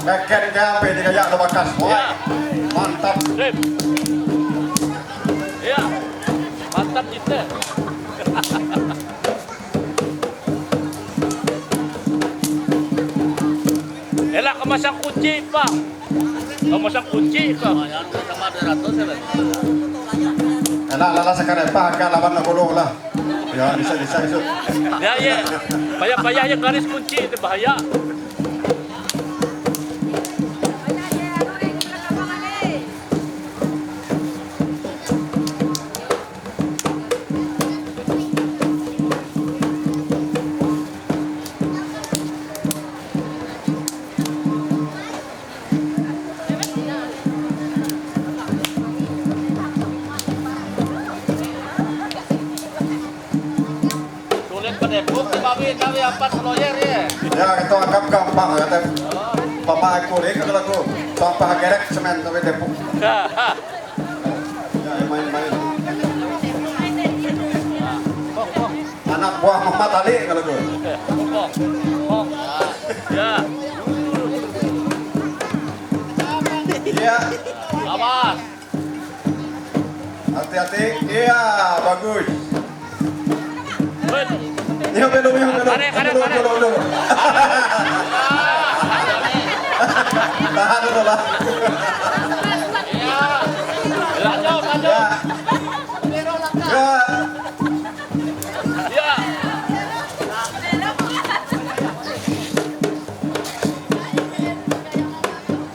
Ngeken ke di kayak ada bakas. Wah, mantap. Rip. Iya. Mantap kita. Elak kemasang kunci, Pak. Kemasang kunci, Pak. Enak lala sekarang pakai lawan nak gulung lah. Ya bisa itu. Ya ya. Payah-payahnya garis kunci itu bahaya. Tapi apa lawyer ya? Ya itu anggap gampang ya teh. Papa aku ini kalau aku sampah gerek semen tapi depok. Ya main-main. Anak buah Muhammad Ali kalau gue. Ya. Iya. Awas. Hati-hati. Iya, bagus. Bet. Ya belum. Dulu. Tahan dulu lah. Ya. Lanjut. Ya. Ya.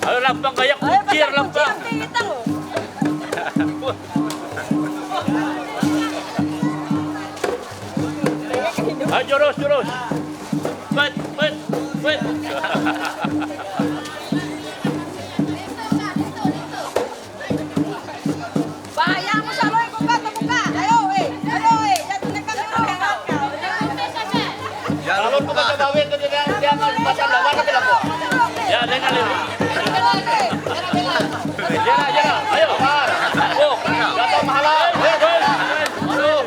Ayo lampang kayak kucir lampang. Ayo jurus. Bet. Bahaya mo sa loy buka. Ayo, jangan tekan dulu. Kalau kau baca bawin tu dia macam lawan tapi lapo. Ya dengan liru. Jera. Ayo. Oh, jatuh mahala. Aduh.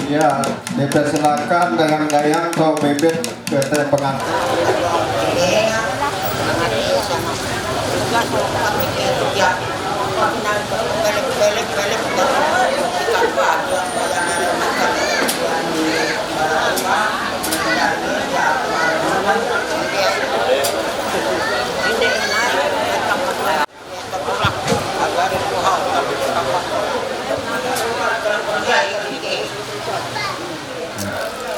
Ya, dipersilakan dengan gayang atau bibit ke pengantin.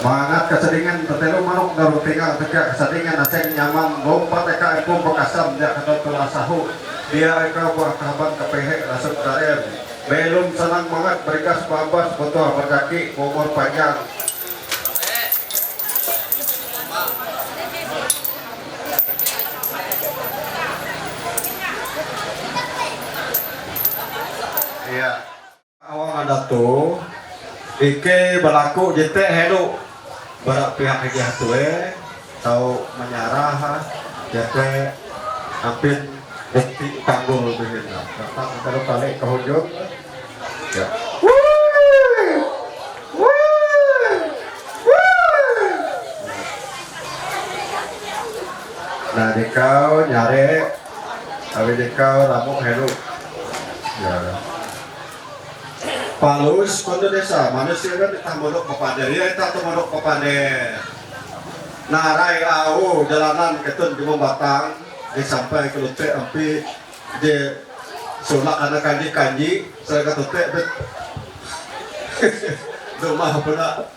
Mangat keseringan tertelu manuk daru tinggal tegak keseringan aseng nyaman lompat eka ipung bekasam dia kata telah sahu dia eka buah kaban kepehek rasuk karir belum senang banget berikas babas betul berkaki umur panjang. Iya awang ada tuh Ike berlaku jete hello berak pihak iki hatue tau menyarah jete hampir bukti tanggul begini datang kalau balik ke hujung ya nah dikau nyare tapi dikau ramuk hello ya palus kondo desa manusia kan kita modok kepada dia kita modok kepada narai au jalanan ketun di Batang di sampai ke Lute ampi di sulak anak kanji saya kata bet rumah pula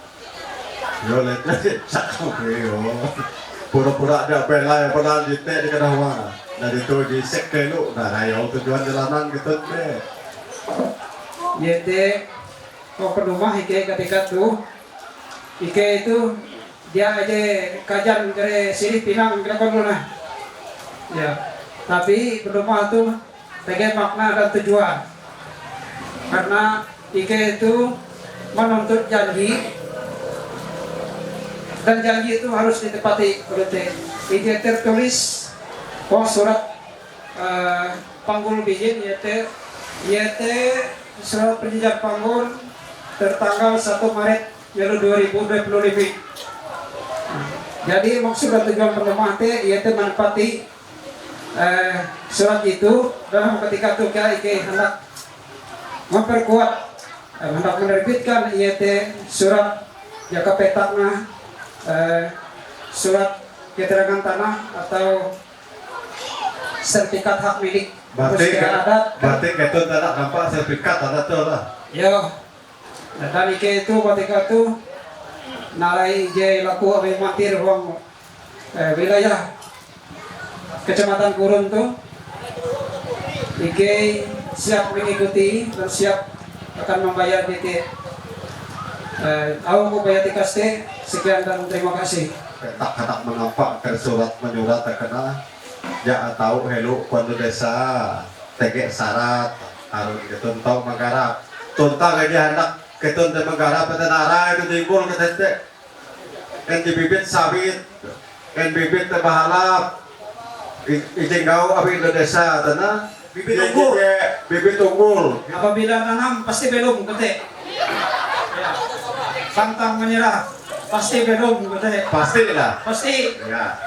yo let cakap yo pura-pura ada bela yang pernah di teh di kedahua nah itu di sekelu nah ayo tujuan jalanan gitu deh yaitu kau rumah Ike ketika tuh Ike itu dia aja kajian dari sini Pinang kira lah ya tapi rumah tuh pakai makna dan tujuan karena Ike itu menuntut janji dan janji itu harus ditepati oleh Ike tertulis surat panggul bijin yaitu surat perjanjian panggul tertanggal 1 Maret 2025. Jadi maksud dan tujuan pertemuan yaitu menepati surat itu dalam ketika itu Ike hendak memperkuat hendak menerbitkan yaitu surat jaka petakna surat keterangan tanah atau sertifikat hak milik berarti itu tidak nampak sertifikat ada tuh lah yo dan Ike itu ketika itu nalai je laku abe matir ruang wilayah kecamatan Kurun tuh Ike siap mengikuti dan siap akan membayar DT aku bayar dikasih sekian dan terima kasih tak menampak surat menyurat terkena ya tahu hello kondo desa tegek syarat harus ketun tau menggarap tuntang aja hendak ketun dan menggarap petenara itu timbul ketete yang dibibit sawit yang bibit terbahalap izin kau abi desa tanah bibit unggul apabila tanam pasti belum ketik ya. Pantang menyerah pasti belum ketik pasti lah pasti ya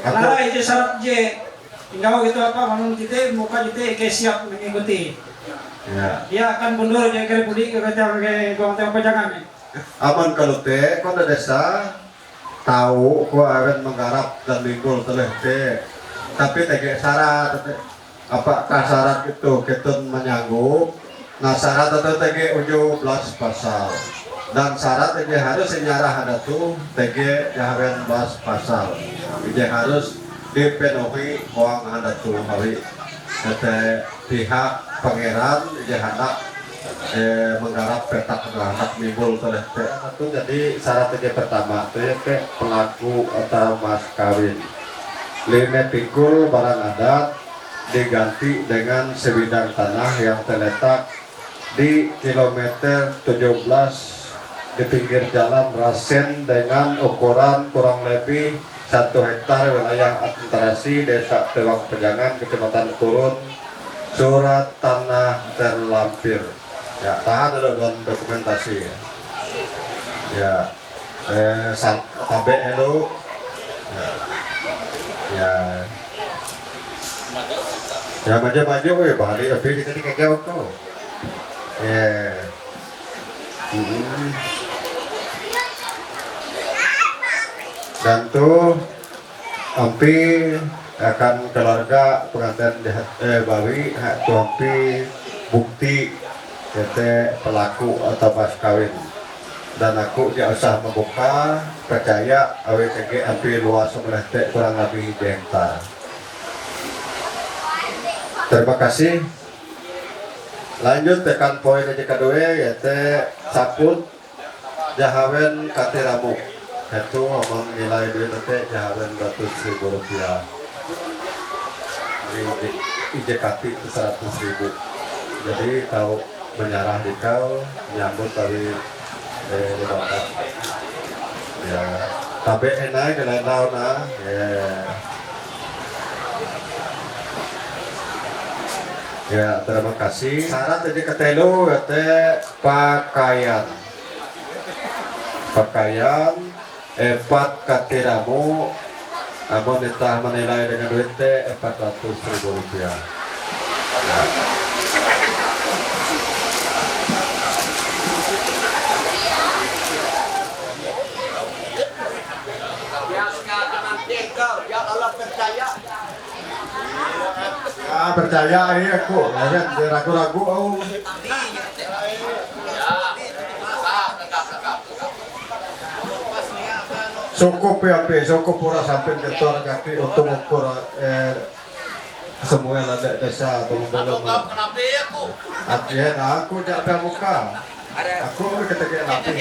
karena itu syarat J tinggal gitu apa menurut kita muka kita siap mengikuti ya dia akan mundur jadi kira budi ke gong tengah pejangan aman kalau teh kondo desa tahu ko akan menggarap dan linggul teleh teh tapi tegek syarat apakah syarat itu ketun menyanggup nah syarat itu tegek 17 pasal dan syarat ini harus nyarah ada tuh tegek 18 pasal ini harus dipenuhi uang ada tuh hari pihak pangeran ini hendak menggarap petak hendak nimbul oleh itu jadi syarat ini pertama itu ya pelaku atau mas kawin limit pikul barang adat diganti dengan sebidang tanah yang terletak di kilometer 17 di pinggir jalan Rasen dengan ukuran kurang lebih 1 hektar wilayah administrasi Desa Tewang Pejangan Kecamatan Kurun surat tanah terlampir ya tahan dulu dengan dokumentasi ya sampai elu ya maju balik tapi kita dikagak tuh ya dan tuh hampir akan keluarga pengantin bawi tuh hampir bukti yaitu pelaku atau mas kawin dan aku dia usah membuka percaya AWTG hampir luas sebelah kurang lebih 1 hektar. Terima kasih. Lanjut tekan poin aja kedua yaitu saput jahawen katiramu itu ngomong nilai duit nanti jahawen Rp100.000 ini IJKT itu 100.000 jadi kau menyarah di kau menyambut dari Ya, tapi enak kena tahu nah. Ya, terima kasih. Syarat jadi ketelu kata pakaian. Pakaian empat katiramu. Amun ditah menilai dengan duit 400.000 rupiah. Ya. Percaya ini aku, ya ragu-ragu oh. Cukup ya, cukup pura sampai ketor kaki untuk ukur semua yang ada desa atau belum. Artinya aku jaga muka, aku ketika napi.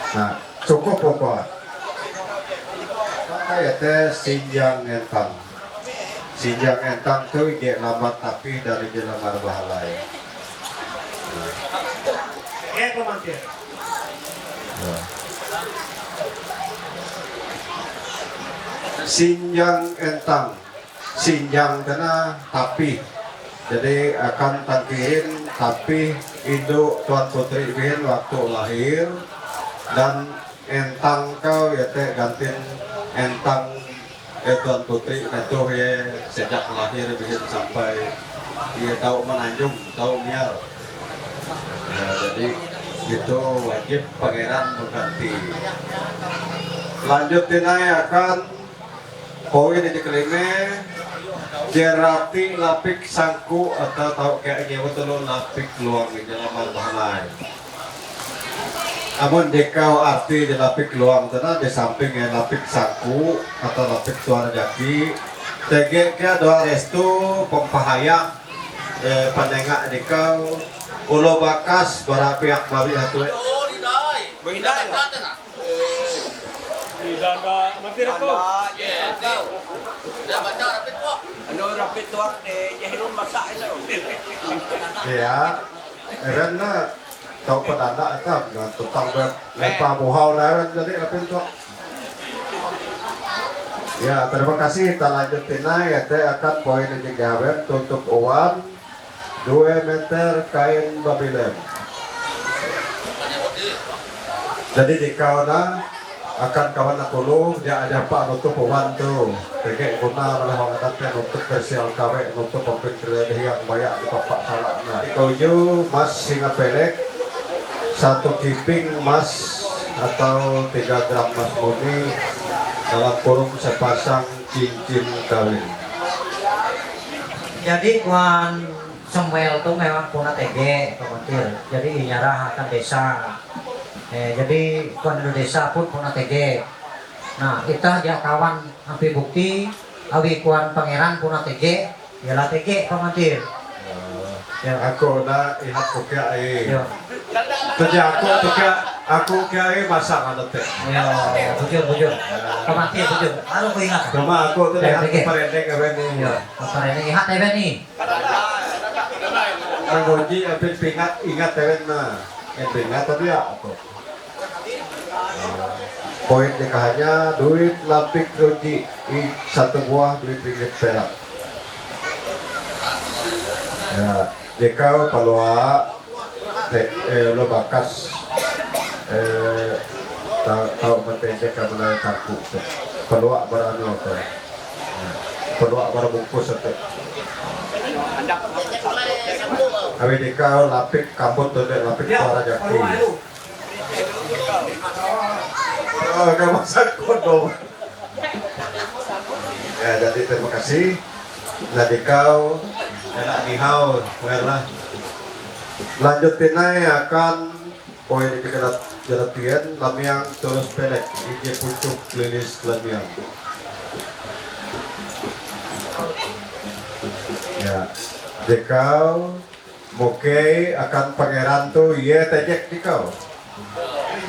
Nah, cukup pokok. Kayak teh sinjang entang. Sinjang entang tuh ide lambat tapi dari jalan marbahalai. Sinjang entang, sinjang kena tapi. Jadi akan tangkirin tapi induk tuan putri bihin waktu lahir. Dan entang kau ya teh gantin entang tuan putri itu ya sejak lahir bikin sampai dia tahu menanjung tahu mial ya, jadi itu wajib pangeran mengganti. Lanjutin akan poin di kelime jerati lapik sangku atau tahu kayaknya betul lapik luang di dalam bahanai. Namun dekau arti di lapik luang tanah di samping yang lapik saku atau lapik suara jaki tege kia doa restu pempahayak panengak dekau ulo bakas bara pihak babi hatu ya karena tahu pedanda itu tentang lepa buhau lawan jadi apa itu ya. Terima kasih. Kita lanjutin ya teh akan poin yang digawe tutup uang 2 meter kain babilem. Jadi di kawan akan kawan aku lu dia ada pak nutup uang tuh kayak guna oleh orang kata nutup spesial kawe nutup pembeli yang banyak di papak salah. Nah ikoju mas singa pelek 1 kiping emas atau 3 gram emas murni dalam kurung sepasang cincin kawin. Jadi Kuan Samuel itu memang punya TG komentir. Jadi nyarah akan desa. Jadi Kuan Indonesia pun punya TG. Nah kita dia kawan ambil bukti awi Kuan Pangeran punya TG. Ialah TG komentir. Yang aku udah lihat kukia tadi aku kiai masak ada teh. Ya, bujur. Komentir bujur. Lalu ku ingat. Cuma aku tuh lihat perendek apa ini. Ya, perendek ingat apa nih? Anggoji apa ingat tewen mah. Yang ingat tadi ya aku. Poin nikahannya duit lapik roji 1 buah duit ringgit perak. Ya, jika palua lo bakas tahu mentendek kamera kartu palua barang apa palua barang bungkus itu awi jika lapik kamput tuh lapik suara jaki gak masak kodong ya. Jadi terima kasih nadikau enak nihau merah. Lanjutin aja akan poin di kerat jaratian lamiang terus pelek ije pucuk lilis lamiang ya. Dekau moke akan pangeran tuh iya tejek dikau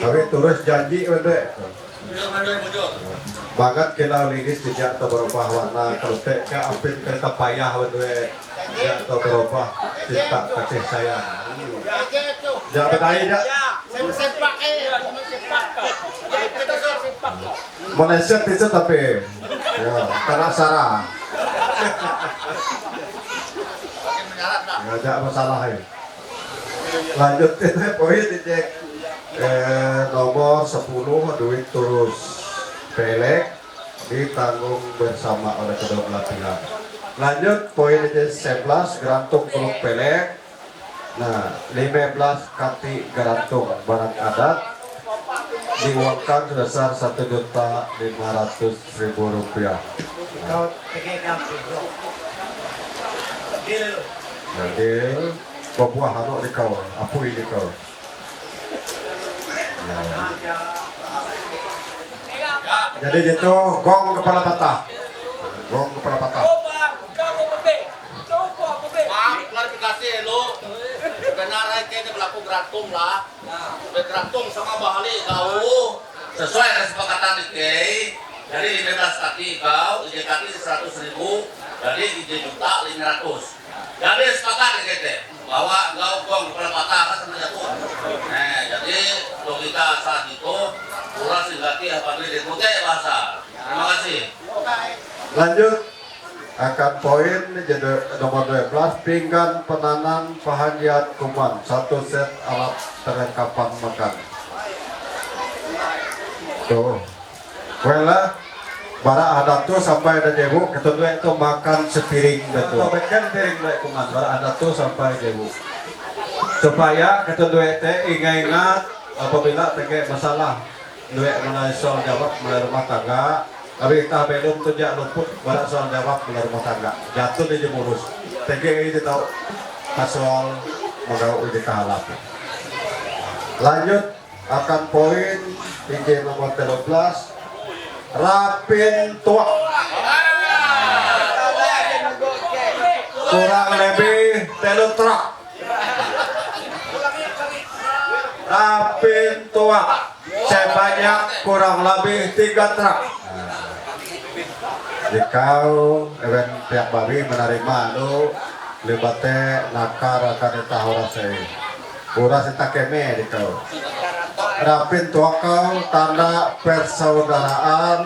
tapi terus janji udah banget kilau linis tidak berubah warna kalau teh ke apin kereta payah wedue tidak berubah cinta kasih sayang. Jangan bertanya tidak. Malaysia itu tapi ya karena sarah. Ya tidak masalah ya. Lanjutin poin dicek nomor 10 duit terus pelek ditanggung bersama oleh kedua belah pihak. Lanjut poin 11 gerantung peluk pelek. Nah 15 kati gerantung barang adat diuangkan sebesar Rp1.500.000. Jadi buah hanok di kau, apui di kau. Jadi itu gong kepala patah. Gong kepala patah. Klarifikasi lu. Benar kayaknya berlaku geratum lah. Geratum sama bahali kau sesuai kesepakatan DKI. Jadi 15 kaki kau, ijin kaki 100.000, jadi Rp1.500.000. Jadi sepakat kita bahwa kau gong kepala patah kan sama jatuh. Nah, jadi logika saat itu kurang singgati apabila diputai bahasa. Terima kasih. Lanjut akan poin jadi nomor 12 pinggan penanan pahanjat kuman 1 set alat perlengkapan makan. Tuh, wala bara ada tuh sampai ada debu ketemu itu makan sepiring betul. Makan piring baik kuman bara ada tuh sampai debu. Supaya ketemu itu ingat apabila terjadi masalah duit mengenai soal jawab mulai rumah tangga. Tapi kita belum tidak luput pada soal jawab di rumah tangga jatuh di jemurus TGI itu tahu soal menggau di kahalap. Lanjut akan poin PJ nomor 13 rapin tua kurang lebih telu truk rapin tua sebanyak kurang lebih 3 truk. Jikau event pihak babi menerima lu lebate nakar akan ditahura saya uras kita keme dikau rapin tua kau tanda persaudaraan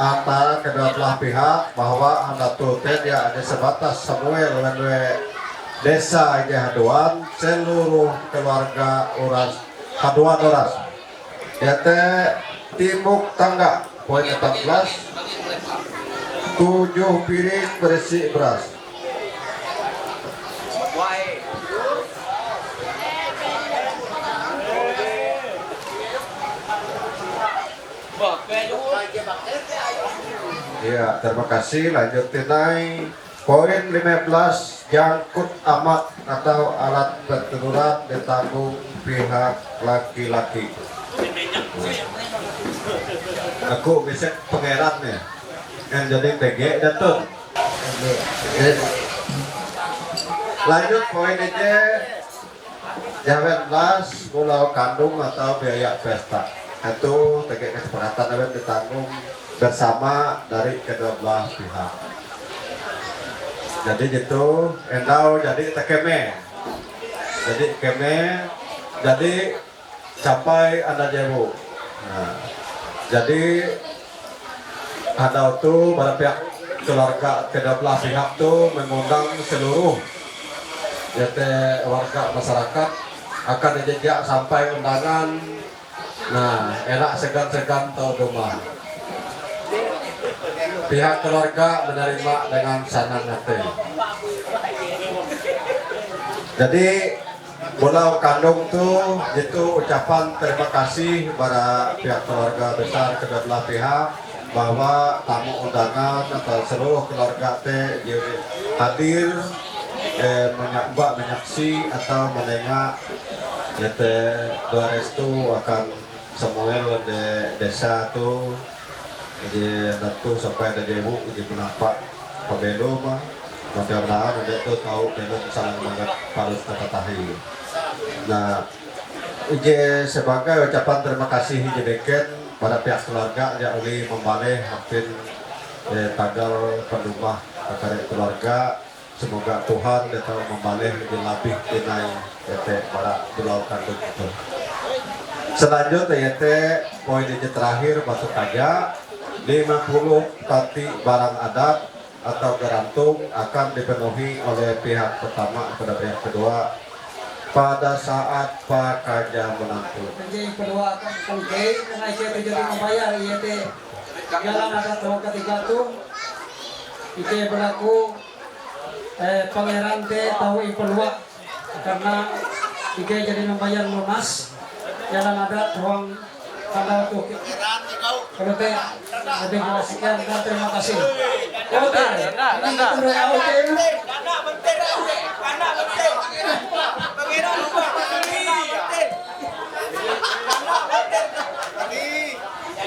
antara kedua belah pihak bahwa anda tuh dia ada sebatas Samuel dan desa aja haduan seluruh keluarga uras haduan uras ya teh timuk tangga poin 14 7 piring berisi beras. Ya, terima kasih. Lanjutin naik. Poin 15 jangkut amat atau alat berturunan ditanggung pihak laki-laki. Aku bisa pengerannya. Yang jadi PG datang. Lanjut poin aja. Jangan belas pulau kandung atau biaya pesta. Itu PG kesepakatan yang ditanggung bersama dari kedua belah pihak. Jadi gitu, endau jadi tekeme. Jadi keme, jadi sampai ada jebu. Nah, jadi ada tuh pada pihak keluarga kedua belah pihak tuh mengundang seluruh yaitu warga masyarakat akan dijejak sampai undangan. Nah, enak segan-segan tau rumah. Pihak keluarga menerima dengan senang hati. Jadi pulau kandung tuh itu ucapan terima kasih pada pihak keluarga besar kedua belah pihak bahwa tamu undangan atau seluruh keluarga teh hadir menyaksi atau menengok yaitu dua restu akan Samuel di desa tuh jadi datu sampai ada debu jadi penampak pembelo mah mudah-mudahan ada tuh tahu belum saling banget harus terketahui. Nah, sebagai ucapan terima kasih jadikan pada pihak keluarga dia uli membalih hapin tanggal pendumah kepada keluarga. Semoga Tuhan dia tahu membalih lebih lebih tinai para pulau kandung itu. Selanjutnya poin ini terakhir masuk aja 50 tati barang adat atau gerantung akan dipenuhi oleh pihak pertama kepada pihak kedua pada saat pakaja menantu. Jadi kedua akan pengkei karena itu jadi membayar IET jalan ada tahun ketiga tuh itu berlaku pangeran teh tahu impelua karena tiga jadi membayar lunas jalan ada ruang tanda tuh kalau teh lebih jelaskan dan terima kasih. Oke, ini kita oke.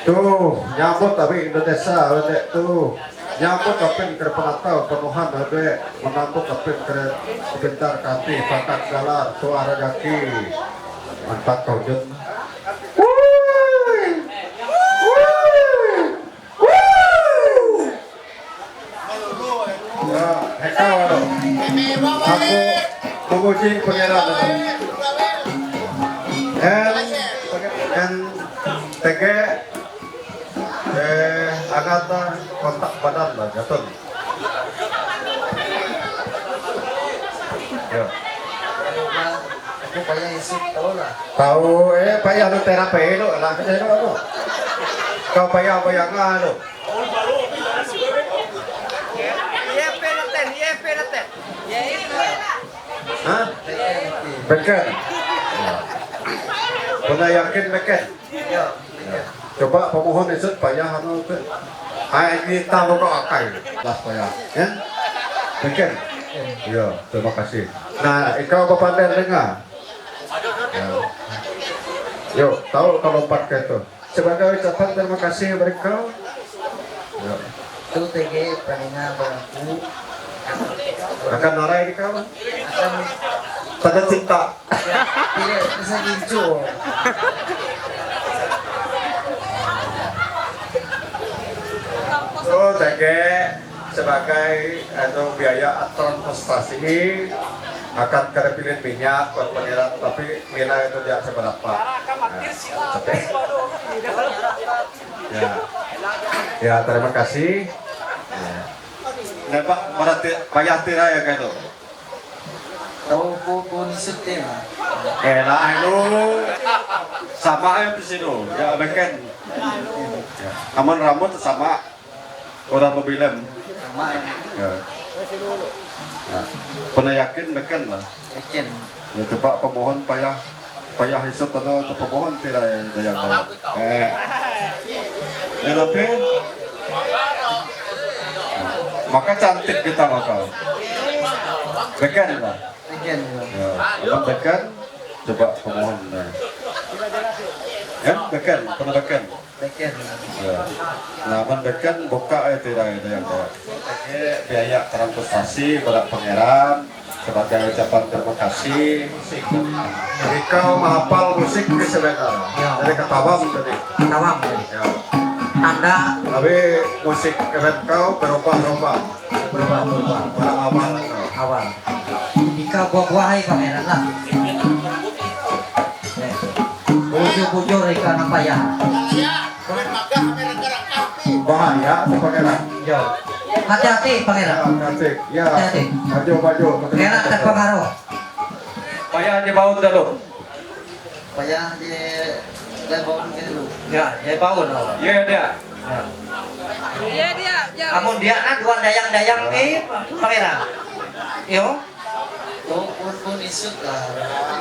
Tuh nyambut tapi Indonesia ada tuh nyambut tapi ke penatau penuhan ada menampuk tapi ke sebentar kanti pakat galar suara kaki mantap kau jun. Ya, hekau aku memuji pangeran dan TG Agatha kontak badan lah Gatot. Ya. Aku payah isi tahu lah. Tahu payah lu terapi lu lah kerja lu. Kau payah lu. Hah? Beken. Pernah yakin beken? Ya. Coba pemohon isut payah anu teh. Ini tahu kok akai. Lah payah. Ya? Beken. Iya, terima kasih. Nah, ikau Bapak dengar. Ya. Yuk, tahu kalau empat ke itu. Sebagai ucapan terima kasih mereka. Ya. Itu TG pengennya berlaku Akan narai di kawan. akan Tanda cinta. tidak bisa gincu. So, TG sebagai biaya transportasi akan terpilih minyak buat pengirat, tapi mina itu tidak seberapa. Tapi, ya terima kasih. Nah, Pak, berarti bayar tirai ya kayak itu. Tahu pun isut mah. Nah itu sama ya di sini, ya beken. Aman rambut sama orang mobilem. Sama Ya. Nah, pernah yakin beken lah. Eken. Ya coba pemohon payah hisap atau pemohon tidak yang tapi maka cantik kita maka beken lah. Eken. Ya, abang beken coba pemohon ya beken pernah beken. Eken. Ya. Nah, beken buka tidak ada yang biaya transportasi pada pangeran sebagai ucapan terima kasih. Jika menghafal musik di sebentar, dari ketawam tadi. Tawang. Ya. Tanda Tapi musik event kau berubah-ubah berubah-ubah. pada awal. Awal. Jika buah-buahai pangeran lah. Bujur-bujur ikan apa ya? Bahaya pangeran. Yo. Hati-hati pangeran. Cantik. Ya. Hati-hati. Maju. Pangeran terpengaruh. Payah di baut dulu. Payah di lebon gitu. Ya, baun. Iya dia. Iya dia. Amun dia kan dua dayang-dayang pangeran. Yo. Tuh pun isut lah.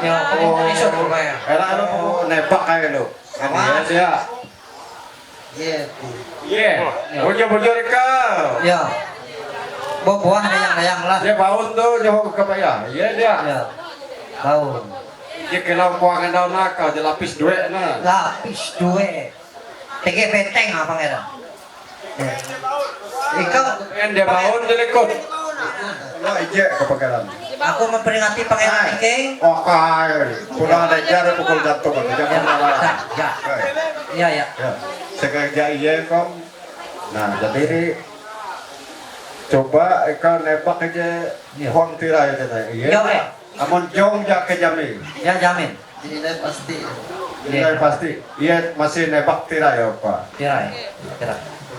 Yo, pun isut lumayan. Karena lu mau nebak kayak lu. Apa? Ya. Iya. Bujur kau. Yo. Buah dayang-dayang lah. Dia baut tuh jauh ke payah. Iya dia. Ya. Baun. Dia kena kuangan daun nakal, dia lapis duit na. Lapis duwe. Tege beteng apa pangeran? Ikaw Kan dia baut dia lekut. Lo ije kepakaran. Aku memperingati Pangeran Ike. Oke, pulang ada jari pukul jatuh kan, jangan malah. Ya. Ya, sekerja iya kom. Nah, jadi ini coba ikan nebak aja huang tirai aja iya. Ya. Amun jong jak ke jamin. Ya jamin. Ini pasti. Iya masih nebak tirai ya Pak. Tirai.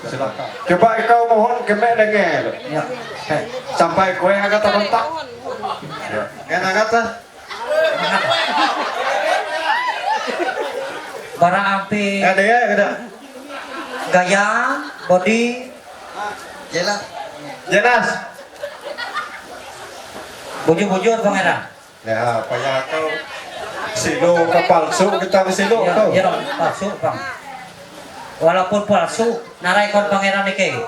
Silakan. Coba kau mohon kemek dengel. Ya. Sampai kue agak terbentak. Ya. Kan agak tak? Barang api. Ada ya, ada. Gaya, body. Jelas. Bujur-bujur Pangeran. Ya, payah kau silo ke palsu kita ke silo Ya, kau. ya dong, palsu Bang. Walaupun palsu, narai kon Pangeran Ike.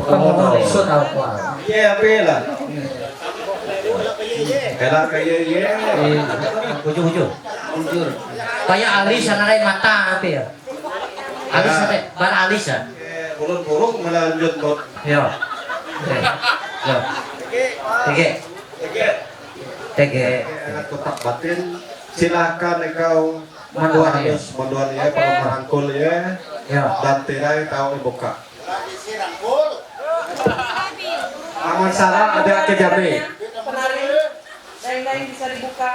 Palsu tahu kuat. Iya, bela. Bela kaya iya. Bujur-bujur. Kayak alis narai mata apa ya? Alis ada, bar alis ya. Burung-burung melanjut tot. Ya. Ya. Tege. Anak kotak batin. Silakan kau Manduan ya. manduan ya, merangkul ya. Ya. Dan tirai kau dibuka. Aman salah ada ke jabe. Dayang-dayang bisa dibuka.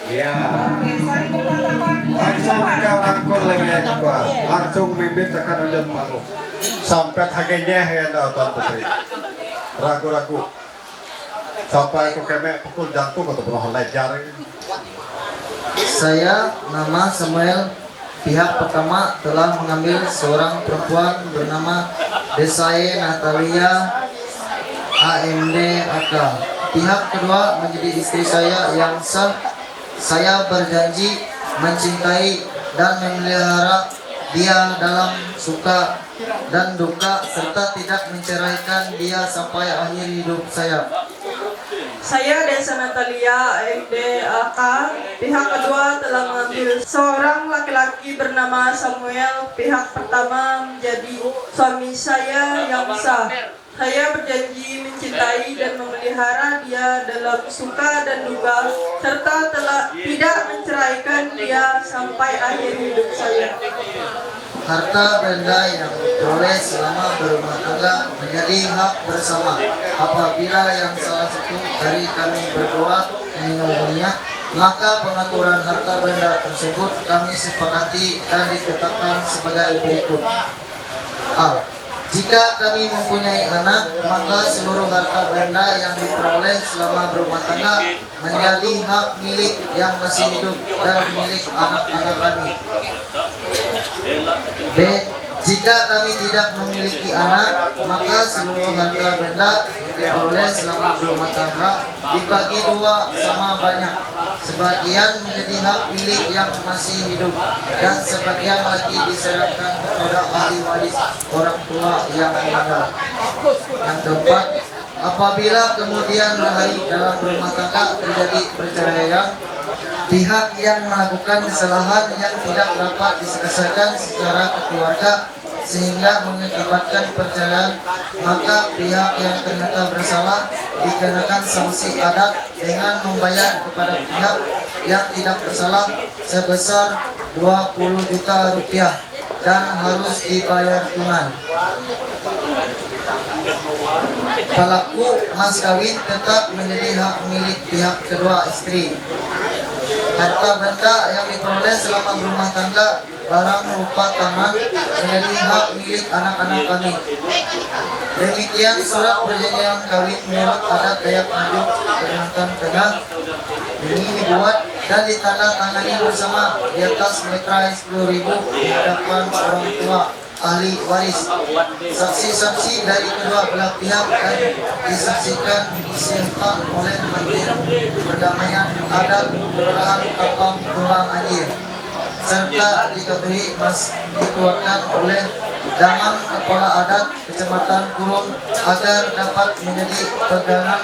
Iya. Oke, saling buka tapak. Langsung kau rangkul lagi ya coba. Langsung bibit akan udah malu. Sampai hagenya ya Tuan Putri. Ragu-ragu. Sampai aku kemek pukul jantung atau pernah lejar. Saya, nama Samuel. Pihak pertama telah mengambil seorang perempuan bernama Desae Natalia AMD AK. Pihak kedua menjadi istri saya yang sah. Saya berjanji mencintai dan memelihara dia dalam suka dan duka serta tidak menceraikan dia sampai akhir hidup saya. Saya Desa Natalia MDAK. Pihak kedua telah mengambil seorang laki-laki bernama Samuel. Pihak pertama menjadi suami saya yang sah. Saya berjanji mencintai dan memelihara dia dalam suka dan duka serta tidak menceraikan dia sampai akhir hidup saya. Harta benda yang diperoleh selama berumah tangga menjadi hak bersama. Apabila yang salah satu dari kami berdua meninggal dunia, maka pengaturan harta benda tersebut kami sepakati dan ditetapkan sebagai berikut. A. Jika kami mempunyai anak, maka seluruh harta benda yang diperoleh selama berumah tangga menjadi hak milik yang masih hidup dan milik anak-anak kami. B. Jika kami tidak memiliki anak, maka seluruh harta benda yang diperoleh selama berumah tangga dibagi dua sama banyak. Sebagian menjadi hak milik yang masih hidup dan sebagian lagi diserahkan kepada ahli waris orang tua yang meninggal. Yang keempat, apabila kemudian hari dalam rumah tangga terjadi perceraian, pihak yang melakukan kesalahan yang tidak dapat diselesaikan secara keluarga sehingga mengakibatkan perceraian, maka pihak yang ternyata bersalah dikenakan sanksi adat dengan membayar kepada pihak yang tidak bersalah sebesar 20 juta rupiah dan harus dibayar tunai. Pelaku mas kawin tetap menjadi hak milik pihak kedua istri. Harta benda yang diperoleh selama berumah tangga, barang berupa tanah, menjadi hak milik anak-anak kami. Demikian surat perjanjian kawin menurut adat Dayak Nganjuk Kalimantan Tengah ini dibuat dan ditandatangani bersama di atas meterai 10.000 di hadapan orang tua ahli waris. Saksi-saksi dari kedua belah pihak dan disaksikan disiapkan oleh Menteri Perdamaian Adat Kelurahan Kampung Tulang Anjir serta diketahui dikeluarkan oleh Damang Kepala Adat Kecamatan Kurung agar dapat menjadi pegangan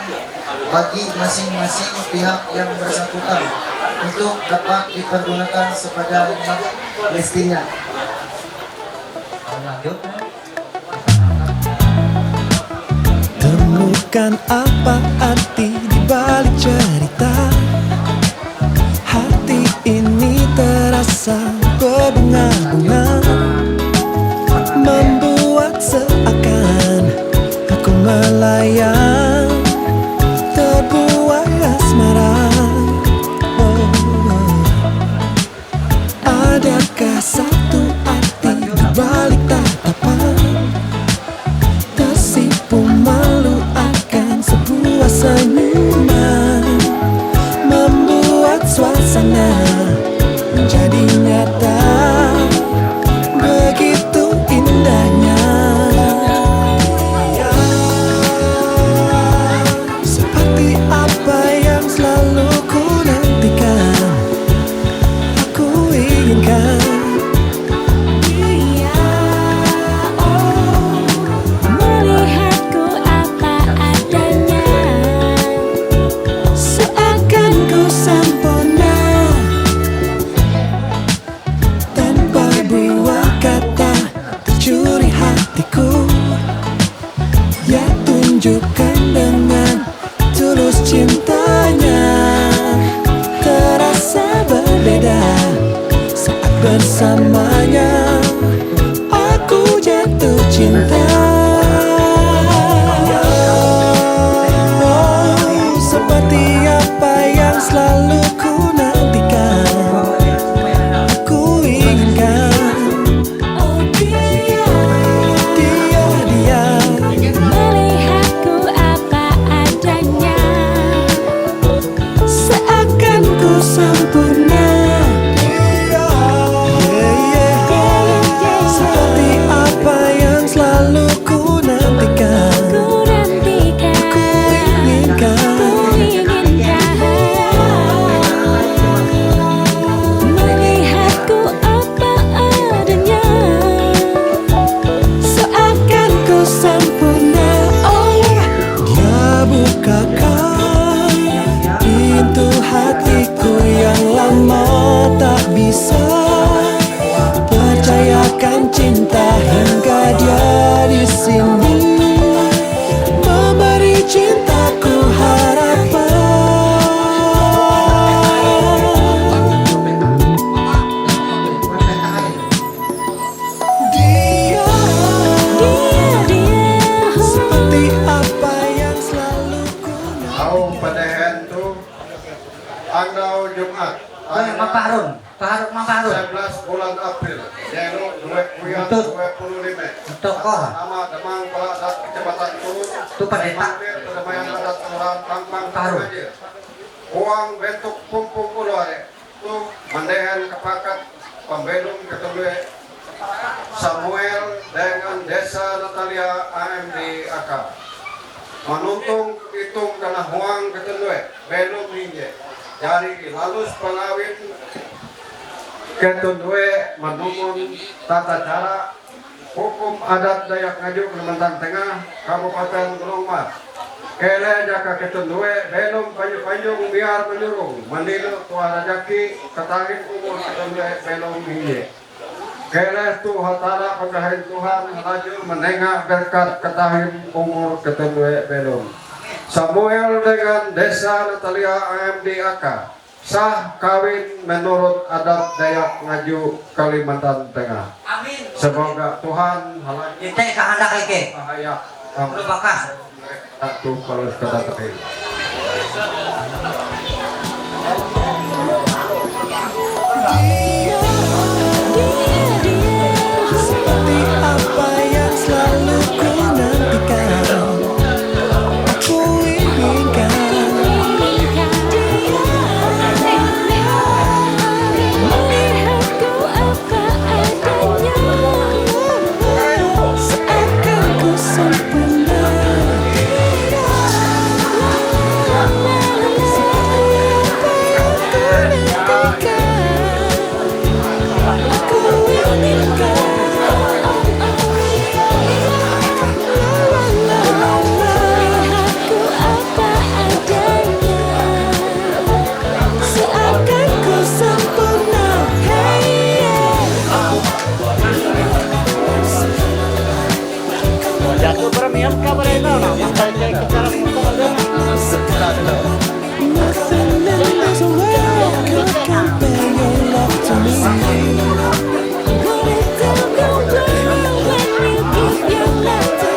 bagi masing-masing pihak yang bersangkutan untuk dapat dipergunakan sebagai mestinya. Lanjut. Tanyakan apa arti di balik cerita. Hati ini terasa berbunga-bunga, membuat seakan aku melayang, terbuai asmara. Adakah satu arti di balik tatapan, tersipu malu akan sebuah senyuman, membuat suasana menjadi nyata, begitu indahnya. Seperti apa yang selalu ku nantikan, aku inginkan. Melihatku apa adanya, Seakan ku sempurna, tanpa buah kata tercuri hatiku. Ya tunjukkan dengan tulus cintanya, terasa berbeda saat bersamanya. Aku jatuh cinta. Seperti apa yang selalu ku nantikan, aku inginkan. oh dia Dia melihatku apa adanya, seakan ku sempurna. Seperti apa yang selalu ku nantikan, ku nantikan, ku inginkan. melihatku apa adanya, Seakan ku sempurna. Oh, dia bukakan pintu hatiku yang lama tak bisa percayakan cinta, hingga dia di sini memberi cintaku harapan. Dia seperti apa yang selalu ku Tahun Padehen tu Angdau Jumat Pak Harun, Pak Harun. 11 bulan April Jenu 2025 Untuk kok? Nama Demang Kepala Adat Kecamatan Turun Itu pendeta. Mampir Kedamaian Adat Kelurahan Pangpang Taruh. Banjir. Uang bentuk pumpung ulare tu Mandehan Kepakat Pembelum Ketulue Samuel dengan Desa Natalia AMD AK menuntung hitung karena huang ketulue belum ninje dari halus pengawin ketulue menumun tata cara hukum adat Dayak Ngaju Kalimantan Tengah Kabupaten Gunung Mas kele jaka ketulue belum panjung biar menyurung mendilu tua rajaki ketahin umur ketulue belum ninje. Kele tu hatara pagahin Tuhan lajur menengah berkat ketahim umur ketulue belum. Samuel dengan Desa Natalia AMD AK sah kawin menurut adat Dayak Ngaju Kalimantan Tengah. Amin. Semoga Tuhan halal Kita kehendak Eke. bahaya. Lu bakas. Satu kalau kata terakhir. seperti apa yang selalu ku nantikan, aku inginkan. melihatku apa adanya, Seakan ku sempurna. Nothing in this world could compare your love to me. Put it down the road when you give your love to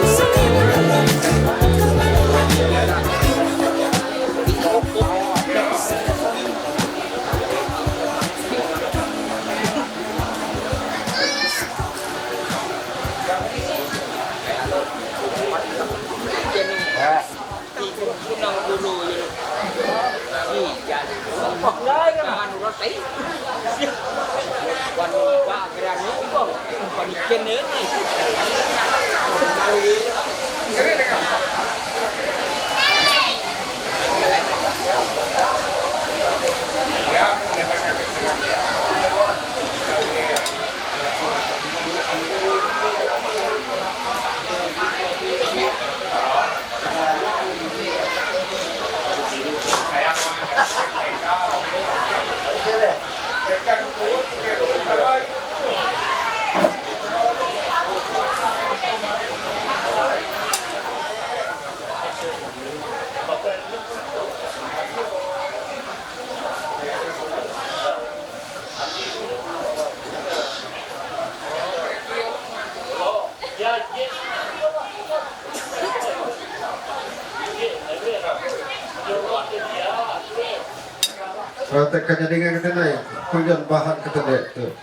Prakteknya dengan ketenai, hujan bahan ketenai itu.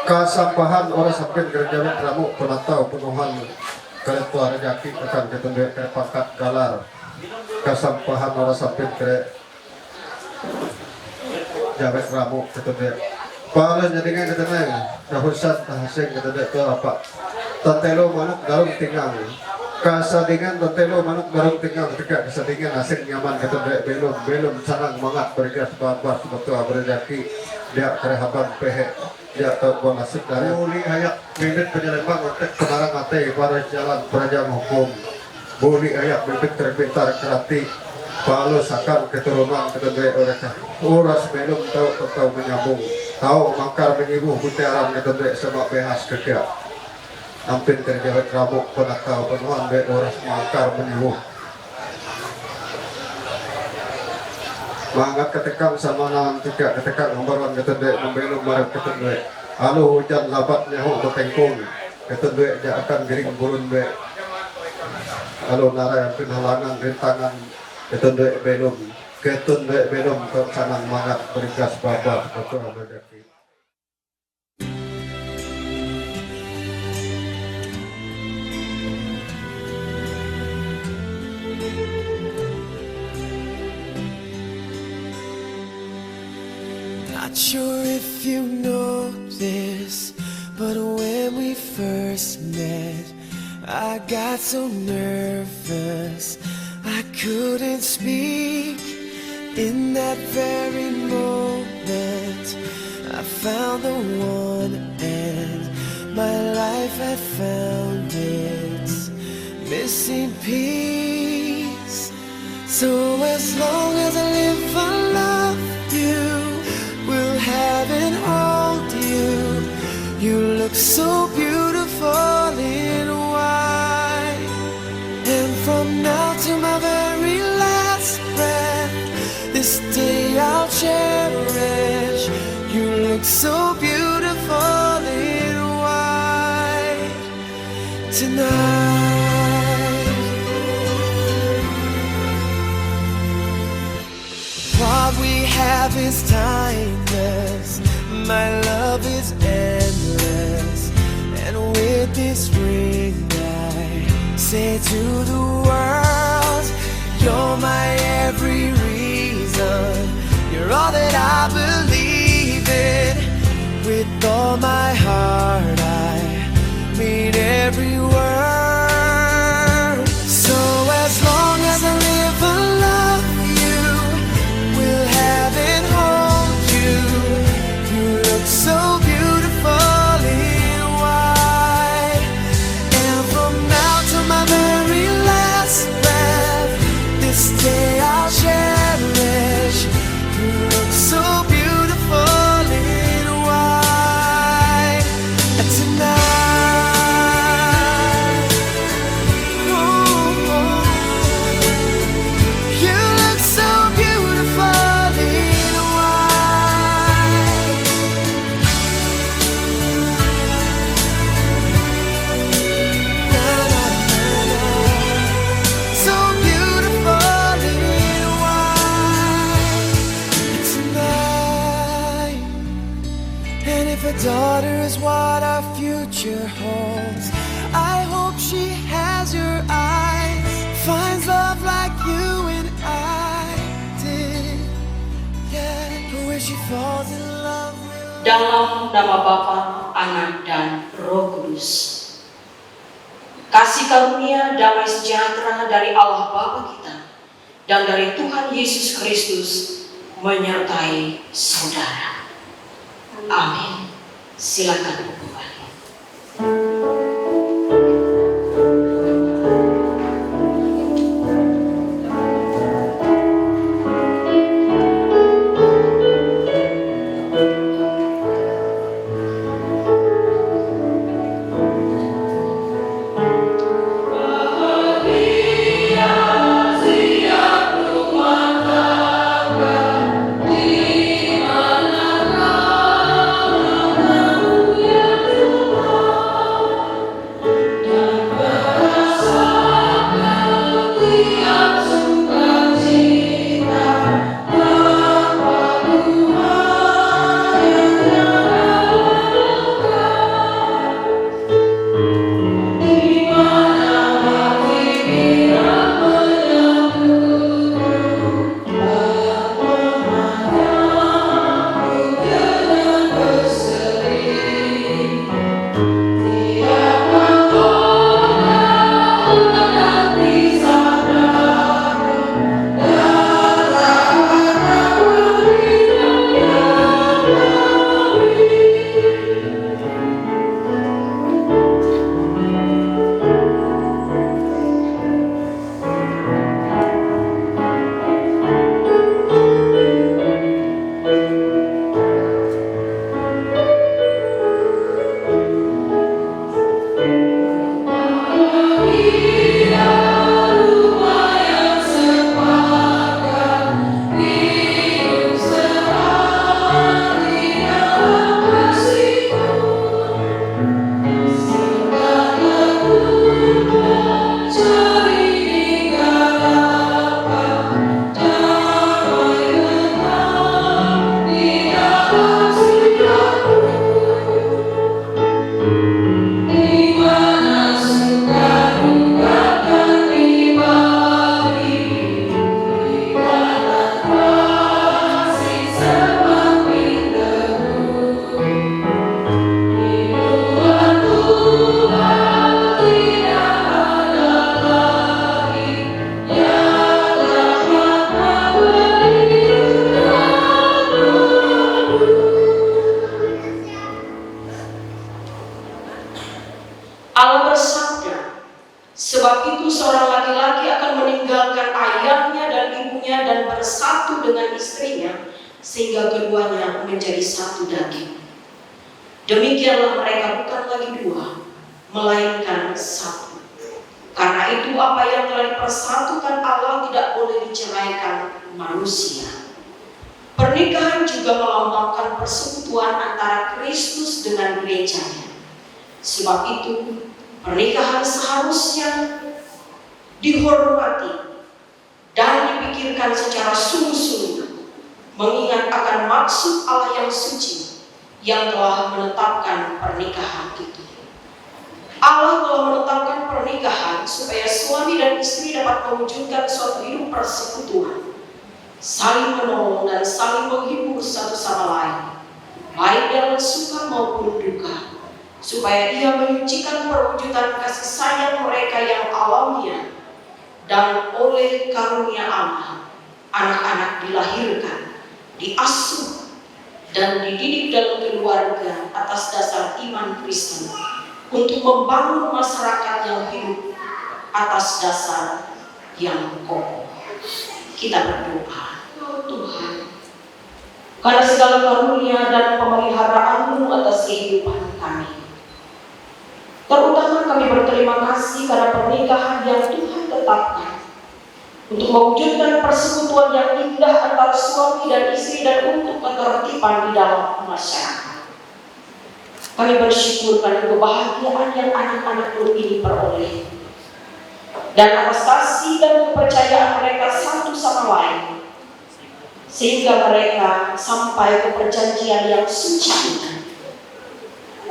Kasampahan orang sampai kerjaan ramu penatau penuhan ketua rejaki akan ketenai pangkat galar. Kasampahan orang sampai jawab ramu ketenai. Pahalanya dengan ketenai, dahusan tahasing ketenai itu apa? Tantelo manuk dalam tinggal. Kasadingan tantelo manuk dalam tinggal ketika kasadingan asing nyaman ketenai belum sanang mangat bergas babas betul berjaki dia kerehaban pehe dia tahu nasib dari uli ayak bibit penyelembang untuk kemarang ate para jalan perajaan hukum buli ayak bibit terpintar kerati balus akan keturunan ketenai oleh uras belum tahu menyambung tahu makar menyibuh putaran ketenai sebab behas kekak hampir terjawab rabuk penakal penuhan be uras makar menyibuh mangat ketekang sama nan tiga ketekang nomor ketendek membelum marah ketendek alu hujan labat nyahu betengkung ketendek dia akan gering burun be alu nara yang halangan rintangan ketendek belum ke sanang mangat berikas babak betul berjaki. Not sure if you know this, but when we first met, I got so nervous I couldn't speak. In that very moment, I found the one, and my life had found its missing piece. So as long as I live, I love you. Will have and hold you. You look so beautiful in white. And from now to my very last breath, this day I'll cherish. You look so beautiful in white tonight. What we have is timeless. My love is endless. And with this ring I say to the world, you're my every reason. You're all that I believe in. With all my heart I mean every word. So as long as I live, I love you. Will have and hold you. You look so beautiful in white. And from now to my very last breath, this day I'll cherish. You look so beautiful in white tonight. is what our future holds. I hope she has your eyes, finds love like you and I did. Yeah, where she falls in love with. Dalam nama Bapa, Anak, dan Roh Kudus. Kasih karunia damai sejahtera dari Allah Bapa kita dan dari Tuhan Yesus Kristus menyertai saudara. Amin. Silakan kembali. Allah bersabda, sebab itu seorang laki-laki akan meninggalkan ayahnya dan ibunya dan bersatu dengan istrinya, sehingga keduanya menjadi satu daging. Demikianlah mereka bukan lagi dua, melainkan satu. Karena itu apa yang telah dipersatukan Allah tidak boleh diceraikan manusia. Pernikahan juga melambangkan persekutuan antara Kristus dengan gerejanya. Sebab itu pernikahan seharusnya dihormati dan dipikirkan secara sungguh-sungguh, mengingat akan maksud Allah yang suci yang telah menetapkan pernikahan itu. Allah telah menetapkan pernikahan supaya suami dan istri dapat mewujudkan suatu hidup persekutuan, saling menolong dan saling menghibur satu sama lain, baik dalam suka maupun duka, supaya ia menyucikan perwujudan kasih sayang mereka yang alamiah, dan oleh karunia Allah, anak-anak dilahirkan, diasuh, dan dididik dalam keluarga atas dasar iman Kristen untuk membangun masyarakat yang hidup atas dasar yang kokoh. Kita berdoa. Ya Tuhan, karena segala karunia dan pemeliharaan-Mu atas kehidupan kami, terutama kami berterima kasih karena pernikahan yang Tuhan tetapkan untuk mewujudkan persekutuan yang indah antara suami dan istri dan untuk ketertiban di dalam masyarakat. Kami bersyukur karena kebahagiaan yang anak-anak ini peroleh, dan atas kasih dan kepercayaan mereka satu sama lain, sehingga mereka sampai ke perjanjian yang suci ini.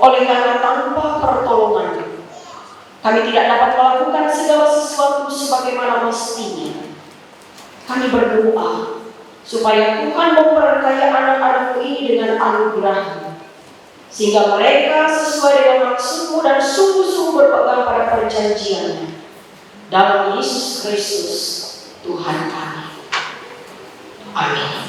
Oleh karena tanpa pertolongan kami tidak dapat melakukan segala sesuatu sebagaimana mestinya. Kami berdoa supaya Tuhan memperkaya anak-anakmu ini dengan anugerah, sehingga mereka sesuai dengan maksud-Mu dan sungguh-sungguh berpegang pada perjanjian-Mu. Dalam Yesus Kristus, Tuhan kami. Amin.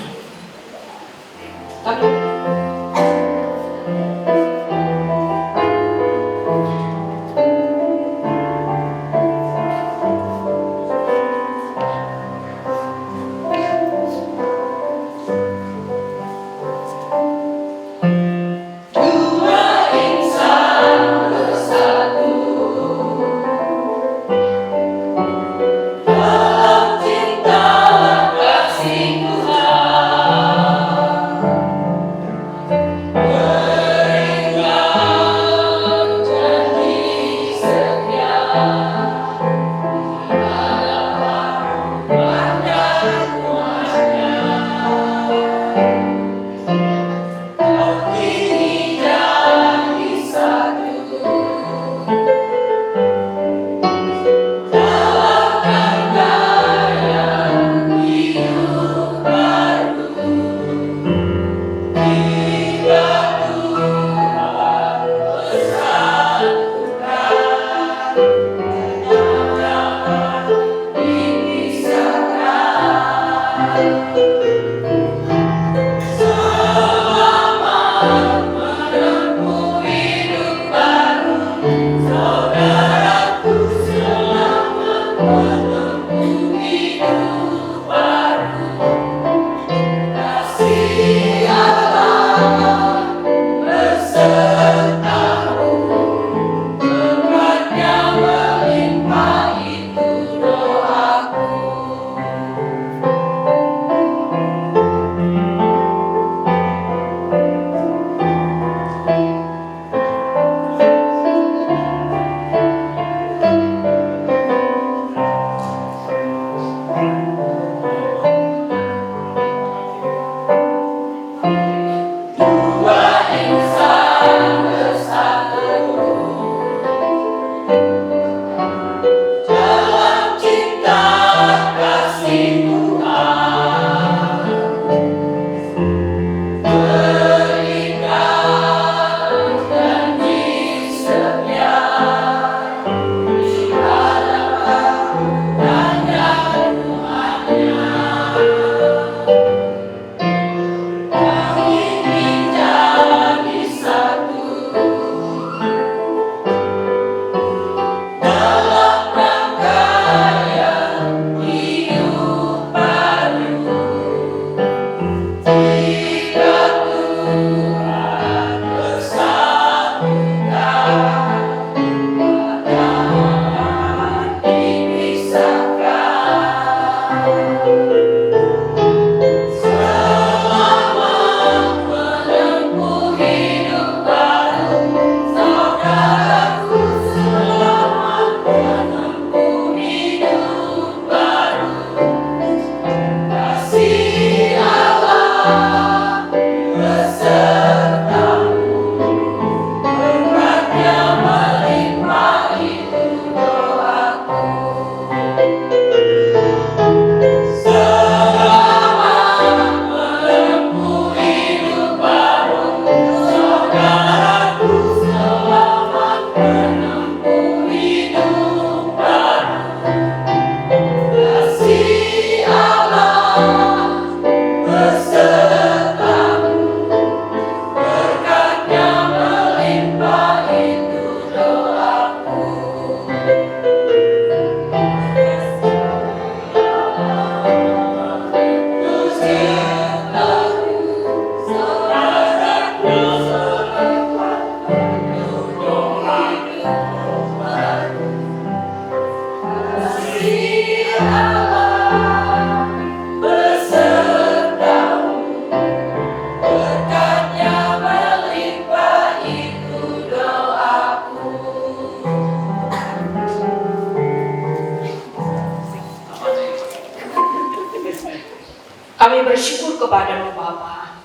Kami bersyukur kepada-Mu Bapa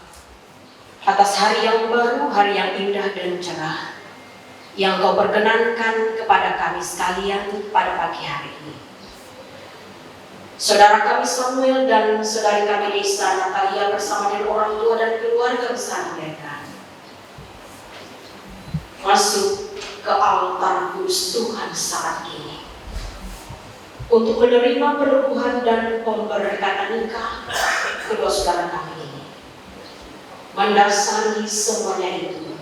atas hari yang baru, hari yang indah dan cerah. yang Kau perkenankan kepada kami sekalian pada pagi hari ini. Saudara kami Samuel dan saudari kami Desa Natalia bersama dengan orang tua dan keluarga besar mereka masuk ke altar kudus Tuhan saat ini untuk menerima peneguhan dan pemberkatan nikah kedua saudara kami ini. Mendasari semuanya itu,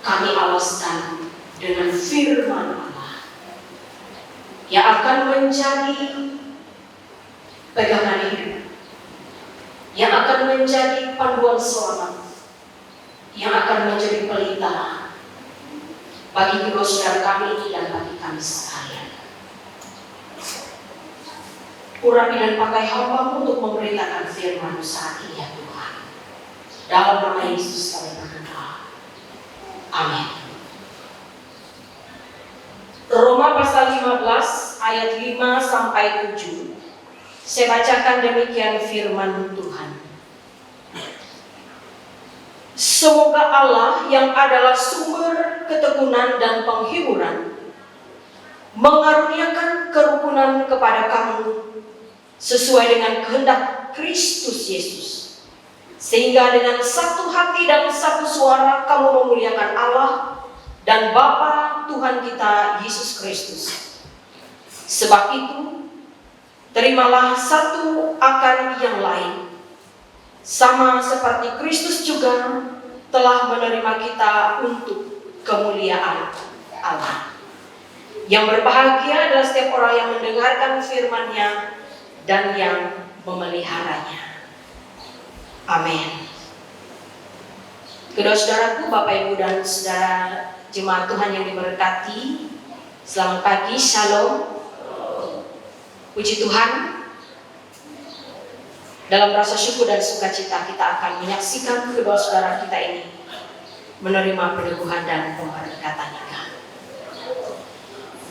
kami alaskan dengan firman Allah yang akan menjadi pegangan hidup, yang akan menjadi panduan selamat, yang akan menjadi pelita bagi kedua saudara kami ini dan bagi kami sekalian. Urapi dan pakai hamba untuk memberitakan firman saat ini ya Tuhan. Dalam nama Yesus kami berdoa. Amin. Roma pasal 15 ayat 5 sampai 7. Saya bacakan demikian firman Tuhan. Semoga Allah yang adalah sumber ketekunan dan penghiburan mengaruniakan kerukunan kepada kamu sesuai dengan kehendak Kristus Yesus, sehingga dengan satu hati dan satu suara kamu memuliakan Allah dan Bapa Tuhan kita Yesus Kristus. Sebab itu, terimalah satu akan yang lain, sama seperti Kristus juga telah menerima kita untuk kemuliaan Allah. Yang berbahagia adalah setiap orang yang mendengarkan firman-Nya dan yang memeliharanya. Amin. Kedua saudaraku, Bapak Ibu dan saudara jemaat Tuhan yang diberkati, selamat pagi, shalom. Puji Tuhan. Dalam rasa syukur dan sukacita kita akan menyaksikan kedua saudara kita ini menerima peneguhan dan pemberkatan nikah.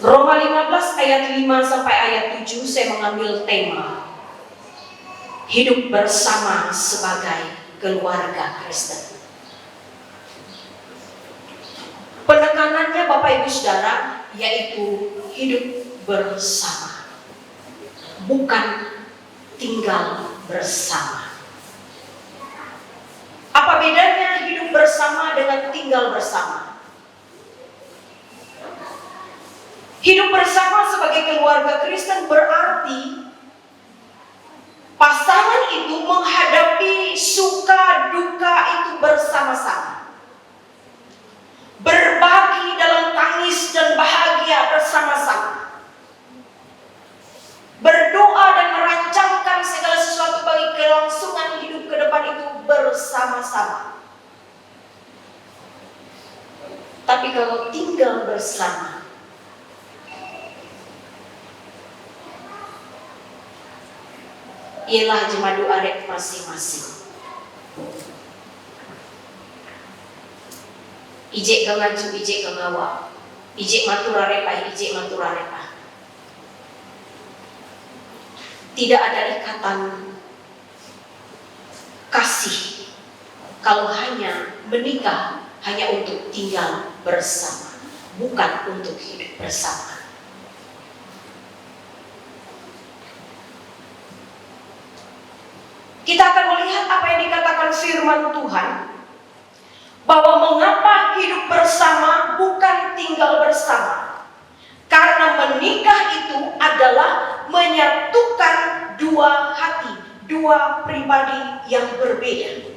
Roma 15 ayat 5 sampai ayat 7 saya mengambil tema hidup bersama sebagai keluarga Kristen. Penekanannya Bapak Ibu Saudara yaitu hidup bersama, bukan tinggal bersama. Apa bedanya hidup bersama dengan tinggal bersama? Hidup bersama sebagai keluarga Kristen berarti pasangan itu menghadapi suka duka itu bersama-sama, berbagi dalam tangis dan bahagia bersama-sama, berdoa dan merancangkan segala sesuatu bagi kelangsungan hidup ke depan itu bersama-sama. Tapi kalau tinggal bersama, ialah jemadu arek masing-masing. Ijek ngaju, ijek ngawa, ijek maturare pah, ijek maturare pah. Tidak ada ikatan kasih kalau hanya menikah hanya untuk tinggal bersama, bukan untuk hidup bersama. Kita akan melihat apa yang dikatakan firman Tuhan, bahwa mengapa hidup bersama bukan tinggal bersama. Karena menikah itu adalah menyatukan dua hati, dua pribadi yang berbeda.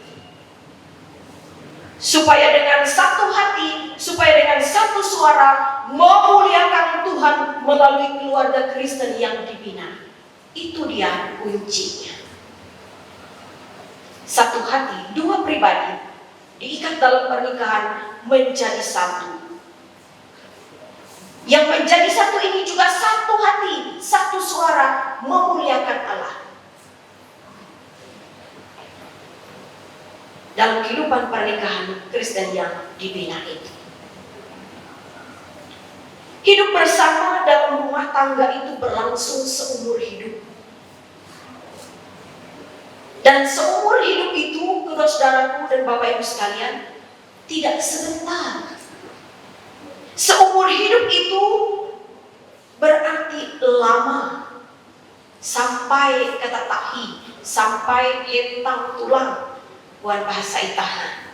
Supaya dengan satu hati, supaya dengan satu suara memuliakan Tuhan melalui keluarga Kristen yang dibina. Itu dia kuncinya. Satu hati, dua pribadi diikat dalam pernikahan menjadi satu. Yang menjadi satu ini juga satu hati, satu suara memuliakan Allah. Dalam kehidupan pernikahan Kristen yang dibina itu, hidup bersama dalam rumah tangga itu berlangsung seumur hidup. Dan seumur hidup itu, kedua saudaraku dan Bapak Ibu sekalian, tidak sebentar. Seumur hidup itu berarti lama, sampai kata tahi, sampai hentang tulang, bukan bahasa itahna.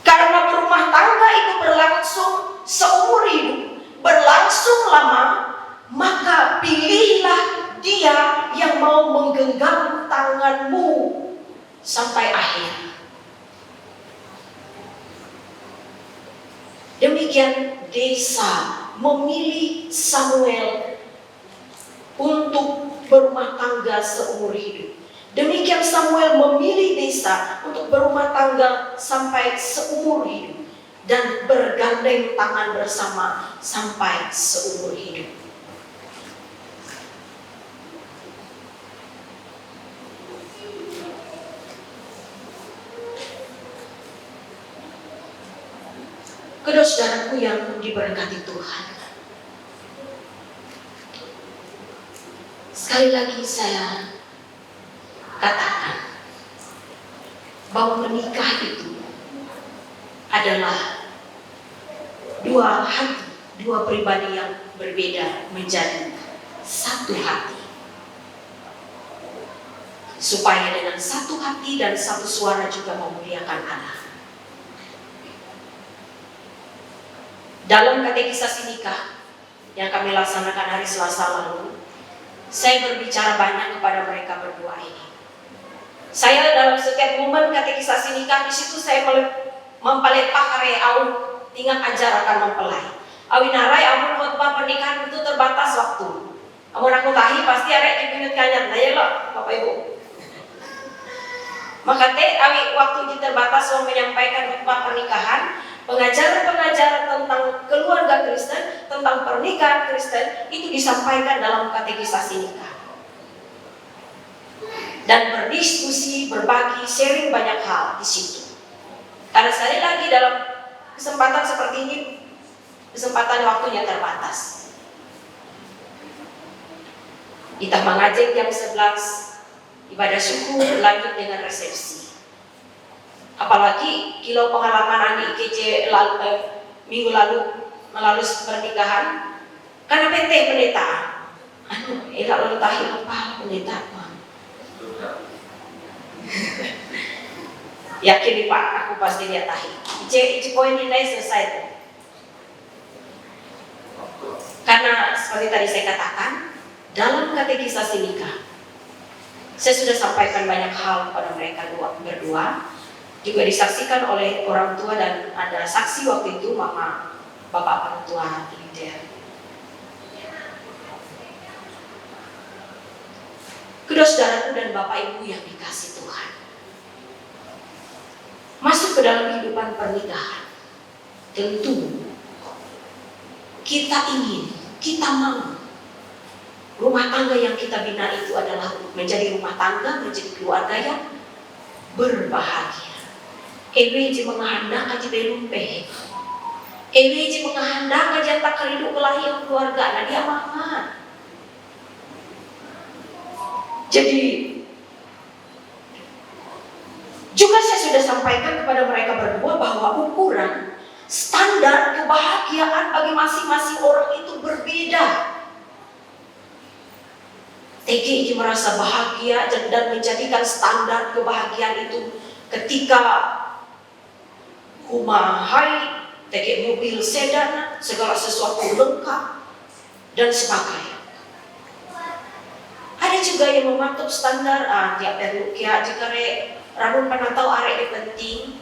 Karena berumah tangga itu berlangsung seumur hidup, berlangsung lama, maka pilihlah dia yang mau menggenggam tanganmu sampai akhir. Demikian desa memilih Samuel untuk berumah tangga seumur hidup. Demikian Samuel memilih desa untuk berumah tangga sampai seumur hidup dan bergandeng tangan bersama sampai seumur hidup. Kedua saudaraku yang diberkati Tuhan, sekali lagi saya katakan bahwa menikah itu adalah dua hati, dua pribadi yang berbeda menjadi satu hati, supaya dengan satu hati dan satu suara juga memuliakan Allah. Dalam katekisasi nikah yang kami laksanakan hari Selasa lalu, saya berbicara banyak kepada mereka berdua ini. Saya dalam setiap momen katekisasi nikah, di situ saya mempalepah kare au tinggal ajar akan mempelai. Awi narai amun khotbah pernikahan itu terbatas waktu. Amun aku tahi pasti arek dipinut kanyar, nah ya lo Bapak Ibu. Maka awi waktu terbatas mau menyampaikan khotbah pernikahan, pengajaran-pengajaran tentang keluarga Kristen, tentang pernikahan Kristen itu disampaikan dalam katekisasi nikah. Dan berdiskusi, berbagi, sharing banyak hal di situ. Karena sekali lagi dalam kesempatan seperti ini, kesempatan waktunya terbatas. Kita mengajak jam 11 ibadah syukur, lanjut dengan resepsi. Apalagi kilau pengalaman di IKJ minggu lalu melalui pernikahan, karena PT pendeta, lalu tahi apa pendeta? Yakin nih Pak, aku pasti lihat tahi. IC poin ini selesai. Karena seperti tadi saya katakan, dalam katekisasi nikah, saya sudah sampaikan banyak hal kepada mereka berdua. Juga disaksikan oleh orang tua dan ada saksi waktu itu mama bapak orang tua leader. Kedua saudaraku dan bapak ibu yang dikasih Tuhan, masuk ke dalam kehidupan pernikahan, tentu kita ingin, kita mau rumah tangga yang kita bina itu adalah menjadi rumah tangga, menjadi keluarga yang berbahagia. Ewe je menghendak aja belumpe. Ewe je menghendak aja tak kehidup kelahiran keluarga, nah dia mama. Jadi juga saya sudah sampaikan kepada mereka berdua bahwa ukuran standar kebahagiaan bagi masing-masing orang itu berbeda. TG merasa bahagia dan menjadikan standar kebahagiaan itu ketika rumah hai, TG mobil sedan, segala sesuatu lengkap dan sebagainya. Ada juga yang mematok standar, dia perlu kia jika Ramun pernah tahu arek yang penting,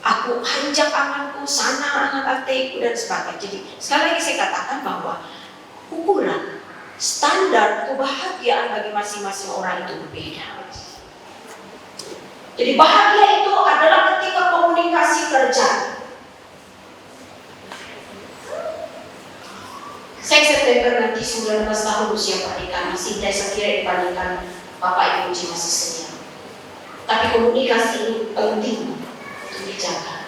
aku hanjak anganku, sana angan ateku dan sebagainya. Jadi sekali lagi saya katakan bahwa ukuran standar kebahagiaan bagi masing-masing orang itu berbeda. Jadi bahagia itu adalah ketika komunikasi terjadi. Saya September nanti 19 tahun usia pernikahan, masih saya kira dibandingkan Bapak Ibu masih senior. Tapi komunikasi ini penting untuk dijaga.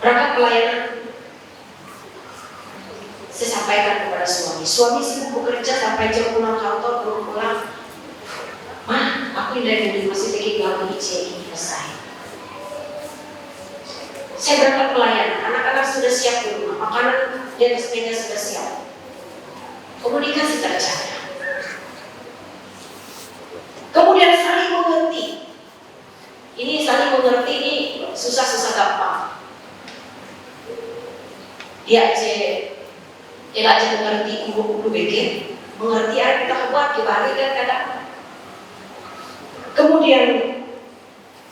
Berangkat pelayanan, saya sampaikan kepada suami. Suami sibuk bekerja sampai jam pulang kantor, belum pulang. Aku dari masih pergi gawe ini selesai. Saya berangkat pelayanan, anak-anak sudah siap di rumah, makanan di atas meja sudah siap. Komunikasi terjaga. Kemudian saling mengerti. Ini saling mengerti ini susah-susah gampang. Dia aja mengerti ulu bikin, mengerti apa kita buat dibalik dan kadang. Kemudian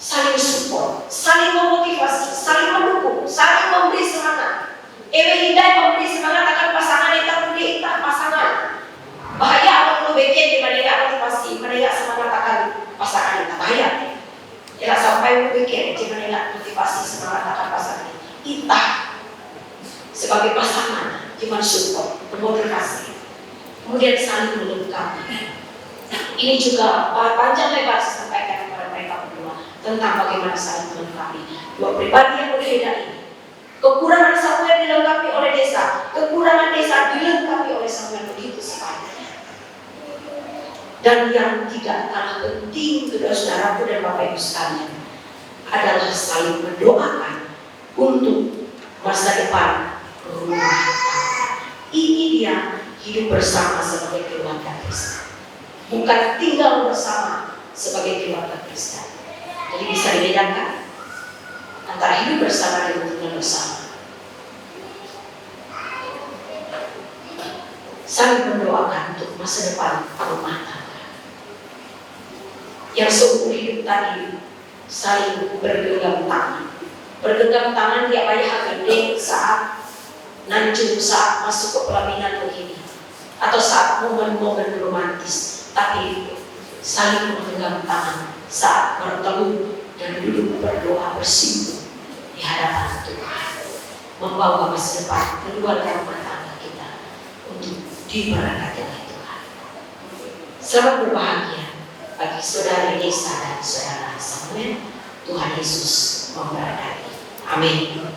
saling support, saling memotivasi, saling mendukung, saling memberi semangat. Hidayah memberi semangat akan pasangan kita punya pasangan. Bahaya akan ulu bikin di mana motivasi, mana semangat akan pasangan kita bahaya. Jangan sampai ulu bikin di mana motivasi semangat akan pasangan kita. Sebagai pasangan, cuma support, memotivasi, kemudian saling melengkapi. Ini juga panjang lebar saya sampaikan kepada mereka berdua tentang bagaimana saling melengkapi. Dua pribadi yang berbeda ini. Kekurangan Samuel dilengkapi oleh Desa, kekurangan Desa dilengkapi oleh Samuel, begitu sepanjangnya. Dan yang tidak kalah penting, saudara-saudaraku dan Bapak Ibu sekalian, adalah saling mendoakan untuk masa depan rumah tangga. Ini dia hidup bersama sebagai keluarga Kristen, bukan tinggal bersama sebagai keluarga Kristen. Jadi bisa dibedakan antara hidup bersama dan tinggal bersama. Saling mendoakan untuk masa depan rumah tangga. Yang seumur hidup tadi saling bergenggam tangan. Bergenggam tangan di ayah gede saat nancung, saat masuk ke pelaminan begini, atau saat momen-momen romantis, tapi saling menggenggam tangan saat bertemu dan duduk berdoa bersih di hadapan Tuhan, membawa masa depan keluarga rumah tangga kita untuk diberkati oleh Tuhan. Selamat berbahagia bagi saudara Desa dan saudara Samuel. Tuhan Yesus memberkati. Amin.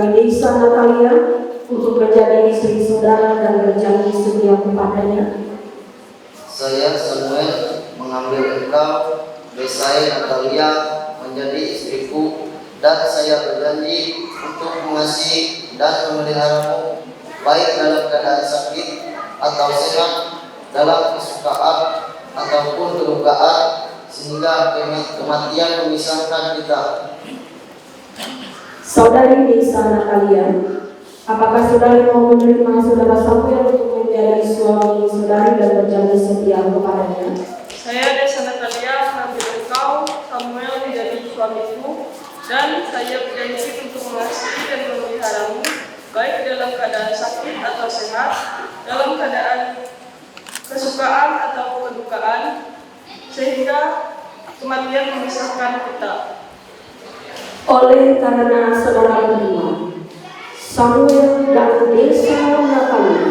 saudari Desa Natalia untuk menjadi istri saudara dan berjanji setia kepadanya. Saya Samuel mengambil engkau, Desai Natalia, menjadi istriku, dan saya berjanji untuk mengasihi dan memeliharamu, baik dalam keadaan sakit atau sehat, dalam kesukaan ataupun kedukaan, sehingga kematian memisahkan kita. Saudari Desa Natalia, apakah saudari mau menerima saudara Samuel untuk menjadi suami saudari dan berjanji setia kepadanya? Saya Desa Natalia mengambil engkau, Samuel, menjadi suamiku, dan saya berjanji untuk mengasihi dan memeliharamu, baik dalam keadaan sakit atau sehat, dalam keadaan kesukaan atau kedukaan, sehingga kematian memisahkan kita. Oleh karena saudara berdua, Samuel dan Desa Natalia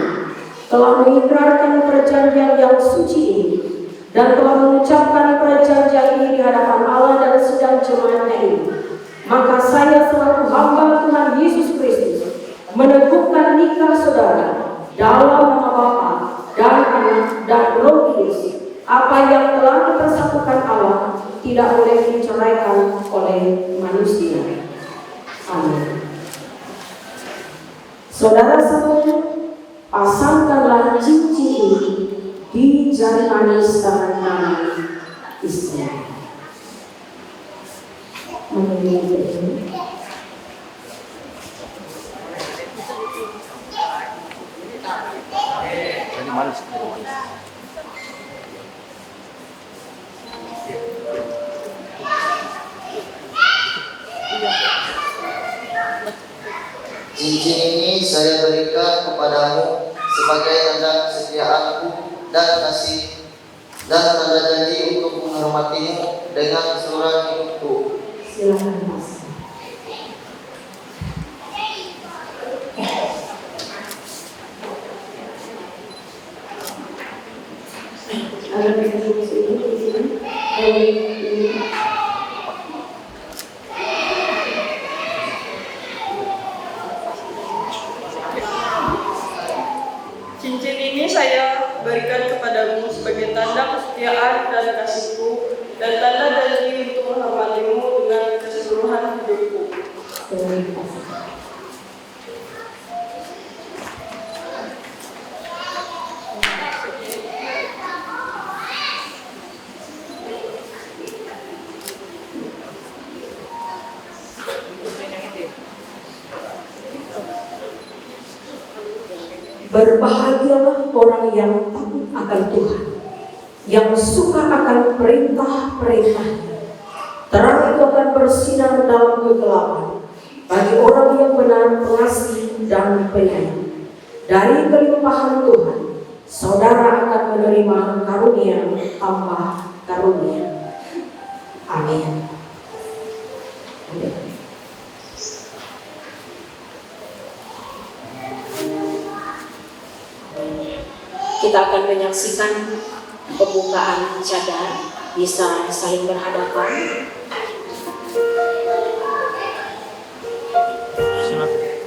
telah mengikrarkan perjanjian yang suci ini dan telah mengucapkan perjanjian ini di hadapan Allah dan sedang jemaatnya ini, maka saya selaku hamba Tuhan Yesus Kristus meneguhkan nikah saudara dalam nama Bapa dan Anak dan Roh Kudus. Apa yang telah dipersatukan Allah tidak boleh diceraikan oleh manusia. Amin. Saudara Samuel, pasangkanlah cincin ini di jari manis tangan kanan istri. Cincin ini saya berikan kepadamu sebagai tanda kesetiaanku dan kasih, dan tanda janji untuk menghormatimu dengan seluruh hidupku. Silakan Mas. Ada di sini. Cincin ini saya berikan kepadamu sebagai tanda kesetiaan dan kasihku, dan tanda janji untuk menghormatimu dengan keseluruhan hidupku. Berbahagialah orang yang takut akan Tuhan, yang suka akan perintah-perintahnya. Terang itu akan bersinar dalam kegelapan bagi orang yang benar, pengasih dan penyayang. Dari kelimpahan Tuhan, saudara akan menerima karunia tambah karunia. Amin. Kita akan menyaksikan pembukaan cadar, bisa saling berhadapan.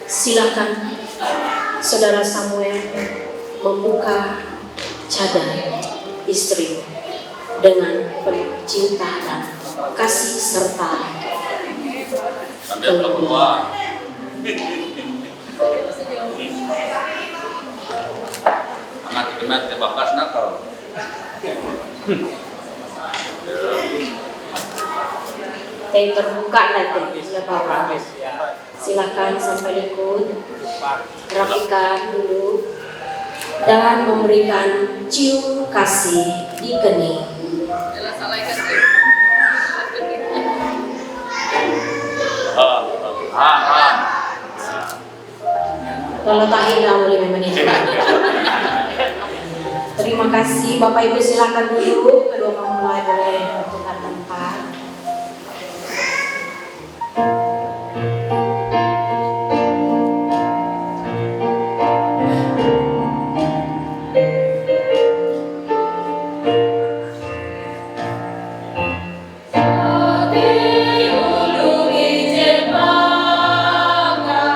Silakan saudara Samuel membuka cadar istri dengan penuh cinta dan kasih serta kelembutan. Anak ke bakas nakal. Teh terbuka nanti ya Bapak. Silakan sampai ikut rapikan dulu dan memberikan cium kasih di kening. Kalau tahina boleh memenit. Terima kasih Bapak Ibu, silakan dulu, kedua mempelai boleh bertukar tempat. Adi ulu ijen bangga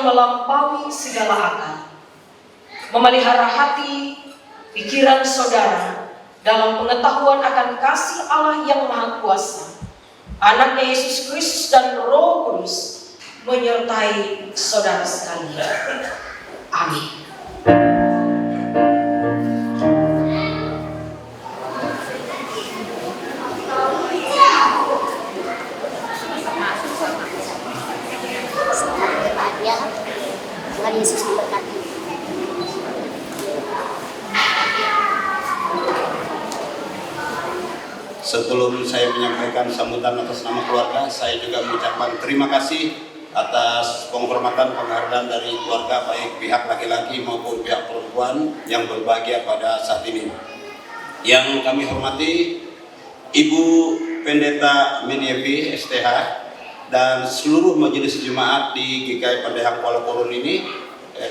melampaui segala akal, memelihara hati, pikiran saudara dalam pengetahuan akan kasih Allah yang Maha Kuasa, Anaknya Yesus Kristus dan Roh Kudus menyertai saudara sekalian. Amin. Tuhan Yesus memberkati. Sebelum saya menyampaikan sambutan atas nama keluarga, saya juga mengucapkan terima kasih atas penghormatan penghargaan dari keluarga, baik pihak laki-laki maupun pihak perempuan yang berbahagia pada saat ini. Yang kami hormati Ibu Pendeta Menievi STH dan seluruh majelis jemaat di GKI Pendahang Kuala Korun ini,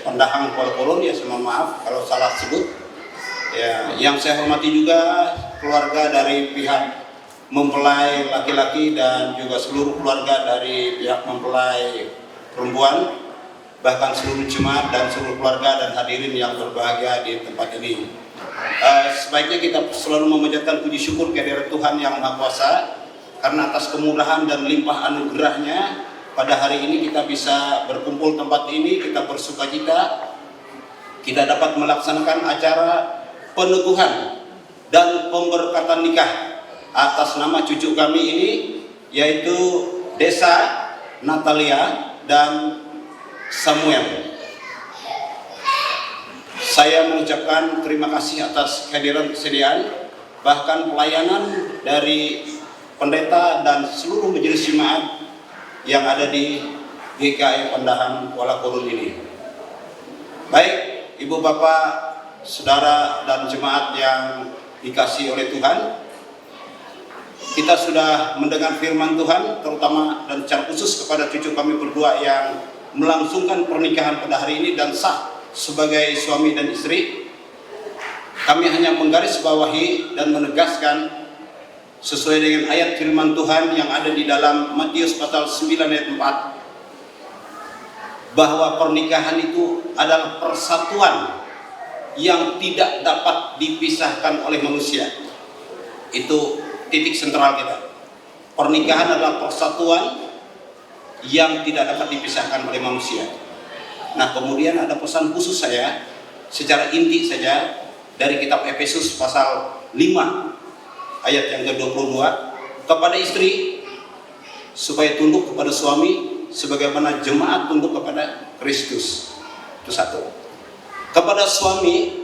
Pendahang Kuala Korun, ya, mohon maaf kalau salah sebut. Ya, yang saya hormati juga keluarga dari pihak mempelai laki-laki dan juga seluruh keluarga dari pihak mempelai perempuan, bahkan seluruh jemaat dan seluruh keluarga dan hadirin yang berbahagia di tempat ini. Sebaiknya kita selalu memanjatkan puji syukur kehadirat Tuhan yang Maha Kuasa, karena atas kemurahan dan limpah anugerahnya pada hari ini kita bisa berkumpul tempat ini, kita bersukacita, kita dapat melaksanakan acara peneguhan dan pemberkatan nikah atas nama cucu kami ini, yaitu Desa, Natalia, dan Samuel. Saya mengucapkan terima kasih atas kehadiran kesediaan, bahkan pelayanan dari pendeta dan seluruh majelis jemaat yang ada di GKI Pendahang Kuala Korun ini. Baik, Ibu Bapak, saudara dan jemaat yang dikasihi oleh Tuhan, kita sudah mendengar firman Tuhan, terutama dan secara khusus kepada cucu kami berdua yang melangsungkan pernikahan pada hari ini dan sah sebagai suami dan istri. Kami hanya menggarisbawahi dan menegaskan sesuai dengan ayat firman Tuhan yang ada di dalam Matius pasal 9 ayat 4, bahwa pernikahan itu adalah persatuan yang tidak dapat dipisahkan oleh manusia. Itu titik sentral kita. Pernikahan adalah persatuan yang tidak dapat dipisahkan oleh manusia. Nah, kemudian ada pesan khusus saya secara inti saja dari kitab Efesus pasal 5 ayat yang ke-22, kepada istri supaya tunduk kepada suami sebagaimana jemaat tunduk kepada Kristus. Itu satu. Kepada suami,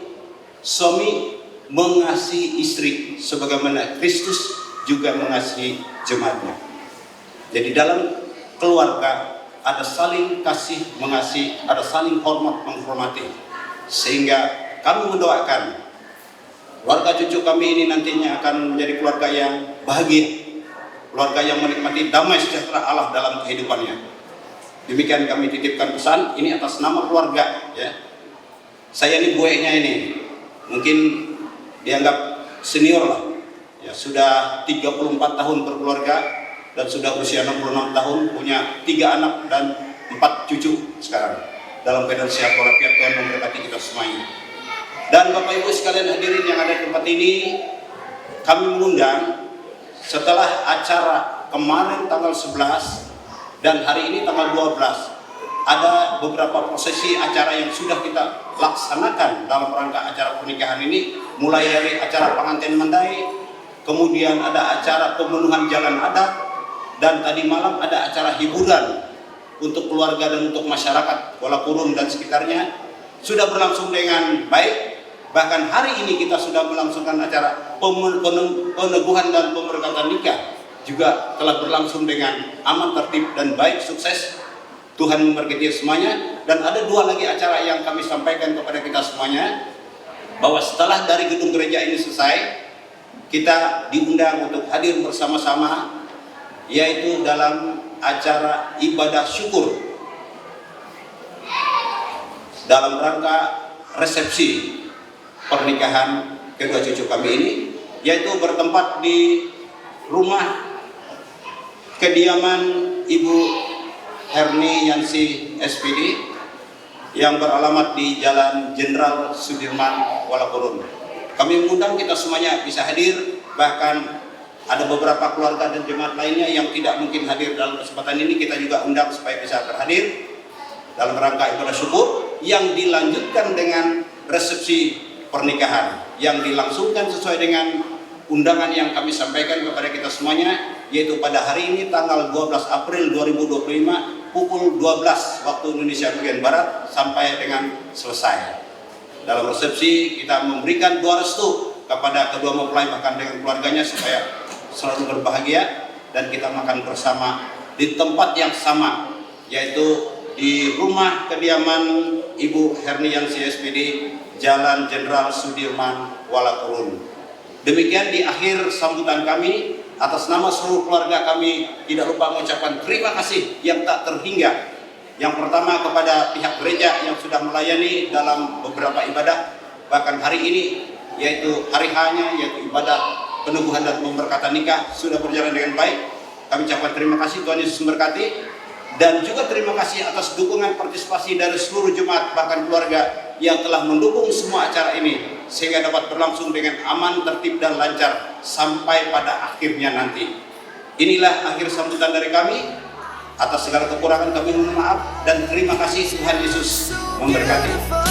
suami mengasihi istri sebagaimana Kristus juga mengasihi jemaatnya. Jadi dalam keluarga ada saling kasih mengasihi, ada saling hormat menghormati, sehingga kami mendoakan keluarga cucu kami ini nantinya akan menjadi keluarga yang bahagia, keluarga yang menikmati damai sejahtera Allah dalam kehidupannya. Demikian kami titipkan pesan ini atas nama keluarga, ya. Saya ini bueknya ini, mungkin dianggap senior lah, ya, sudah 34 tahun berkeluarga dan sudah usia 66 tahun, punya 3 anak dan 4 cucu sekarang. Dalam keadaan sehat walafiat, Tuhan memberkati kita semuanya. Dan Bapak Ibu sekalian hadirin yang ada di tempat ini, kami mengundang setelah acara kemarin tanggal 11 dan hari ini tanggal 12, ada beberapa prosesi acara yang sudah kita laksanakan dalam rangka acara pernikahan ini, mulai dari acara pengantin mandai, kemudian ada acara pemenuhan jalan adat, dan tadi malam ada acara hiburan untuk keluarga dan untuk masyarakat Kuala Korun dan sekitarnya. Sudah berlangsung dengan baik, bahkan hari ini kita sudah melangsungkan acara peneguhan dan pemberkatan nikah juga telah berlangsung dengan aman, tertib, dan baik, sukses. Tuhan memberkati semuanya. Dan ada 2 lagi acara yang kami sampaikan kepada kita semuanya, bahwa setelah dari gedung gereja ini selesai, kita diundang untuk hadir bersama-sama, yaitu dalam acara ibadah syukur dalam rangka resepsi pernikahan kedua cucu kami ini, yaitu bertempat di rumah kediaman Ibu Herni Yansi SPD yang beralamat di Jalan Jenderal Sudirman, Walakurun. Kami mengundang kita semuanya bisa hadir, bahkan ada beberapa keluarga dan jemaat lainnya yang tidak mungkin hadir dalam kesempatan ini, kita juga undang supaya bisa berhadir dalam rangka ibadah syukur yang dilanjutkan dengan resepsi pernikahan yang dilangsungkan sesuai dengan undangan yang kami sampaikan kepada kita semuanya, yaitu pada hari ini tanggal 12 April 2025 pukul 12 waktu Indonesia bagian Barat sampai dengan selesai. Dalam resepsi kita memberikan doa restu kepada kedua mempelai bahkan dengan keluarganya supaya selalu berbahagia, dan kita makan bersama di tempat yang sama, yaitu di rumah kediaman Ibu Herniansi SPD, Jalan Jenderal Sudirman, Walakurun. Demikian di akhir sambutan kami, atas nama seluruh keluarga kami tidak lupa mengucapkan terima kasih yang tak terhingga. Yang pertama kepada pihak gereja yang sudah melayani dalam beberapa ibadah, bahkan hari ini yaitu hari H-nya, yaitu ibadah penubuhan dan pemberkatan nikah sudah berjalan dengan baik. Kami ucapkan terima kasih, Tuhan Yesus memberkati. Dan juga terima kasih atas dukungan partisipasi dari seluruh jemaat bahkan keluarga yang telah mendukung semua acara ini sehingga dapat berlangsung dengan aman, tertib dan lancar sampai pada akhirnya nanti. Inilah akhir sambutan dari kami. Atas segala kekurangan kami mohon maaf dan terima kasih. Tuhan Yesus memberkati.